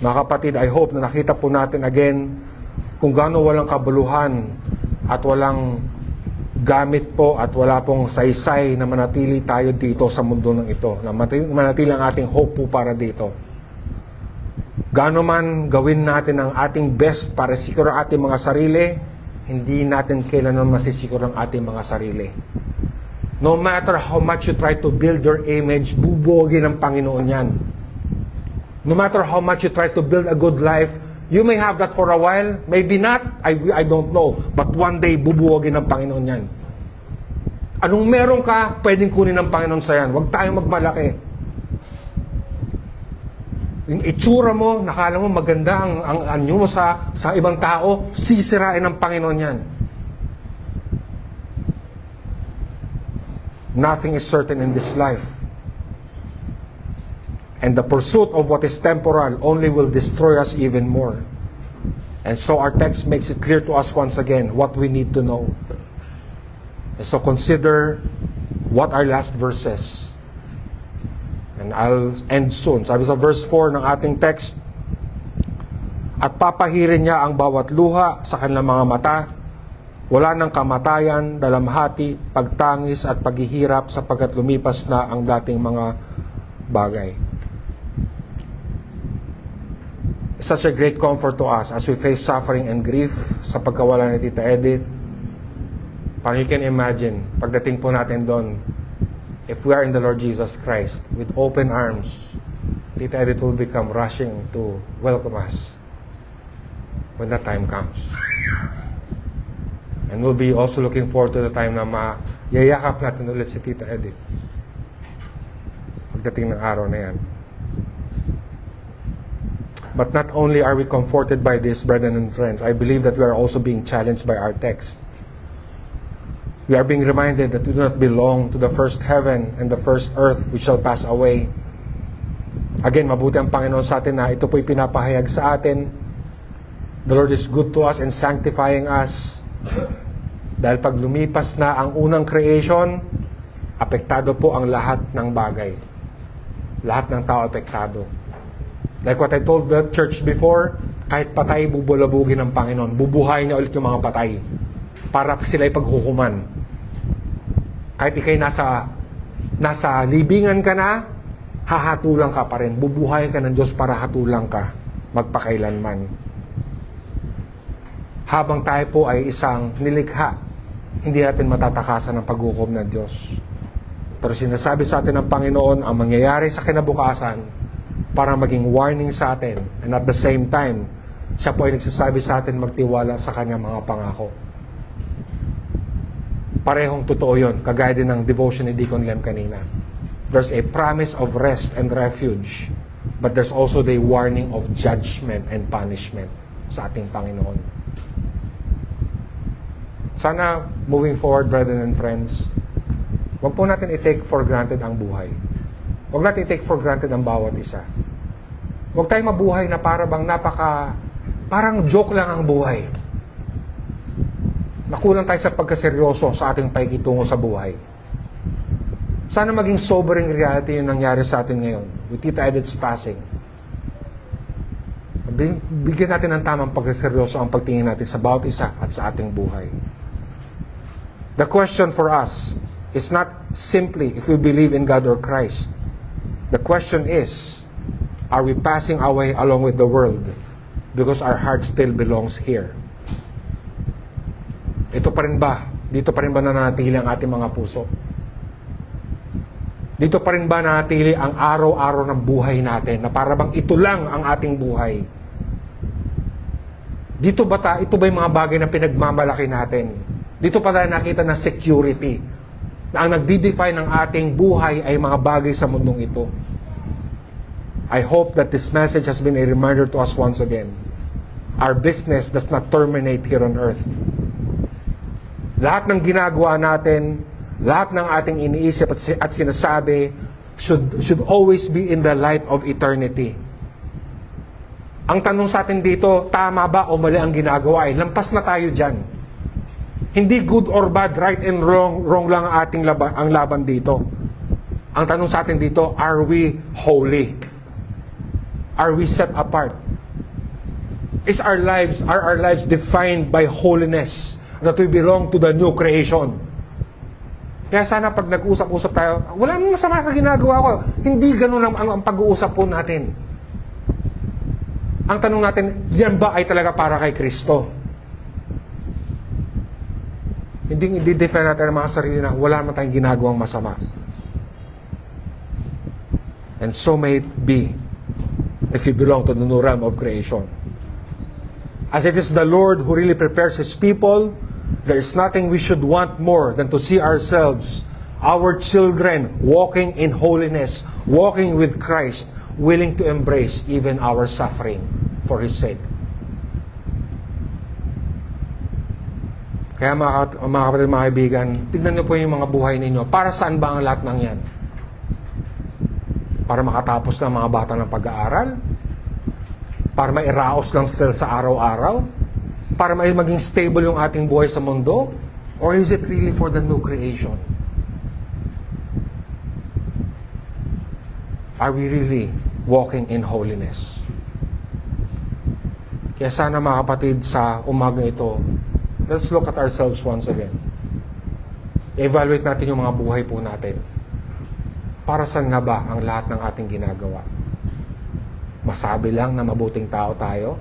mga kapatid, I hope na nakita po natin again kung gaano walang kabuluhan at walang gamit po at wala pong saysay na manatili tayo dito sa mundo ng ito, na manatili ang ating hope po para dito. Gaano man gawin natin ang ating best para secure ang ating mga sarili, hindi natin kailanman masisecure ang ating mga sarili. No matter how much you try to build your image, bubuogin ng Panginoon yan. No matter how much you try to build a good life, you may have that for a while, maybe not, I don't know. But one day, bubuogin ng Panginoon yan. Anong meron ka, pwedeng kunin ng Panginoon sa yan. Huwag tayong magmalaki. Yung itsura mo, nakala mo maganda ang anyo mo sa ibang tao, sisirain ng Panginoon yan. Nothing is certain in this life. And the pursuit of what is temporal only will destroy us even more. And so our text makes it clear to us once again what we need to know. And so consider what our last verse says. And I'll end soon. Sabi sa verse 4 ng ating text, at papahirin niya ang bawat luha sa kanilang mga mata, wala ng kamatayan, dalamhati, pagtangis at paghihirap sapagkat lumipas na ang dating mga bagay. Such a great comfort to us as we face suffering and grief sa pagkawala ni Tita Edith. Parang you can imagine, pagdating po natin doon, if we are in the Lord Jesus Christ, with open arms, Tita Edith will become rushing to welcome us when that time comes. And we'll be also looking forward to the time na mayayakap natin ulit si Tita Edith pagdating ng araw na yan. But not only are we comforted by this, brethren and friends, I believe that we are also being challenged by our text. We are being reminded that we do not belong to the first heaven and the first earth which shall pass away. Again, mabuti ang Panginoon sa atin na ito po'y pinapahayag sa atin. The Lord is good to us and sanctifying us. Dahil pag lumipas na ang unang creation, apektado po ang lahat ng bagay. Lahat ng tao apektado. Like what I told the church before, kahit patay, bubulabugin ng Panginoon. Bubuhayin niya ulit yung mga patay para sila'y paghukuman. Kahit ikay nasa libingan ka na, hahatulang ka pa rin. Bubuhayin ka ng Diyos para hatulang ka, magpakailanman. Habang tayo po ay isang nilikha, hindi natin matatakasan ang paghukom ng Diyos. Pero sinasabi sa atin ng Panginoon ang mangyayari sa kinabukasan para maging warning sa atin. And at the same time, siya po ay nagsasabi sa atin magtiwala sa kanyang mga pangako. Parehong totoo yun, kagaya din ng devotion ni Deacon Lem kanina. There's a promise of rest and refuge, but there's also the warning of judgment and punishment sa ating Panginoon. Sana, moving forward, brethren and friends, huwag po natin i-take for granted ang buhay. Huwag natin i-take for granted ang bawat isa. Huwag tayong mabuhay na parang joke lang ang buhay. Nakulang tayo sa pagkaseryoso sa ating paikitungo sa buhay. Sana maging sobering reality yung nangyari sa atin ngayon with Tita Edith's passing. Bigyan natin ng tamang pagkaseryoso ang pagtingin natin sa bawat isa at sa ating buhay. The question for us is not simply if we believe in God or Christ. The question is, are we passing away along with the world because our heart still belongs here? Ito pa rin ba? Dito pa rin ba nananatili ang ating mga puso? Dito pa rin ba nanatili ang araw-araw ng buhay natin na para bang ito lang ang ating buhay? Ito ba yung mga bagay na pinagmamalaki natin? Dito pa tayo nakita na security. Na ang nagdi-define ng ating buhay ay mga bagay sa mundong ito. I hope that this message has been a reminder to us once again. Our business does not terminate here on earth. Lahat ng ginagawa natin, lahat ng ating iniisip at sinasabi should always be in the light of eternity. Ang tanong sa atin dito, tama ba o mali ang ginagawa? Lampas na tayo dyan. Hindi good or bad, right and wrong lang ang laban dito. Ang tanong sa atin dito, are we holy? Are we set apart? Are our lives defined by holiness, that we belong to the new creation? Kaya sana pag nag-usap-usap tayo, wala namang masama sa ginagawa ko. Hindi ganun ang pag-uusap po natin. Ang tanong natin, yan ba ay talaga para kay Kristo? Hindi i-define natin ang mga sarili na wala naman tayong ginagawang masama. And so may it be if you belong to the new realm of creation. As it is the Lord who really prepares His people, there is nothing we should want more than to see ourselves, our children, walking in holiness, walking with Christ, willing to embrace even our suffering for His sake. Kaya mga kapatid, mga kaibigan, tignan niyo po yung mga buhay ninyo. Para saan ba ang lahat ng yan? Para makatapos ng mga bata ng pag-aaral? Para mairaos lang sila sa araw-araw? Para maging stable yung ating buhay sa mundo? Or is it really for the new creation? Are we really walking in holiness? Kaya sana mga kapatid, sa umaga ito, let's look at ourselves once again. Evaluate natin yung mga buhay po natin. Para saan nga ba ang lahat ng ating ginagawa? Masabi lang na mabuting tao tayo?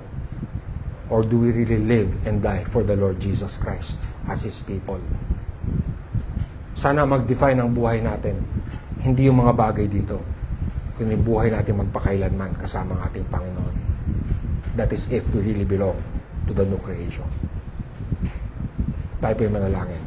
Or do we really live and die for the Lord Jesus Christ as His people? Sana mag-define ang buhay natin. Hindi yung mga bagay dito, kundi buhay natin magpakailanman kasama ang ating Panginoon. That is if we really belong to the new creation. Tayo po yung manalangin.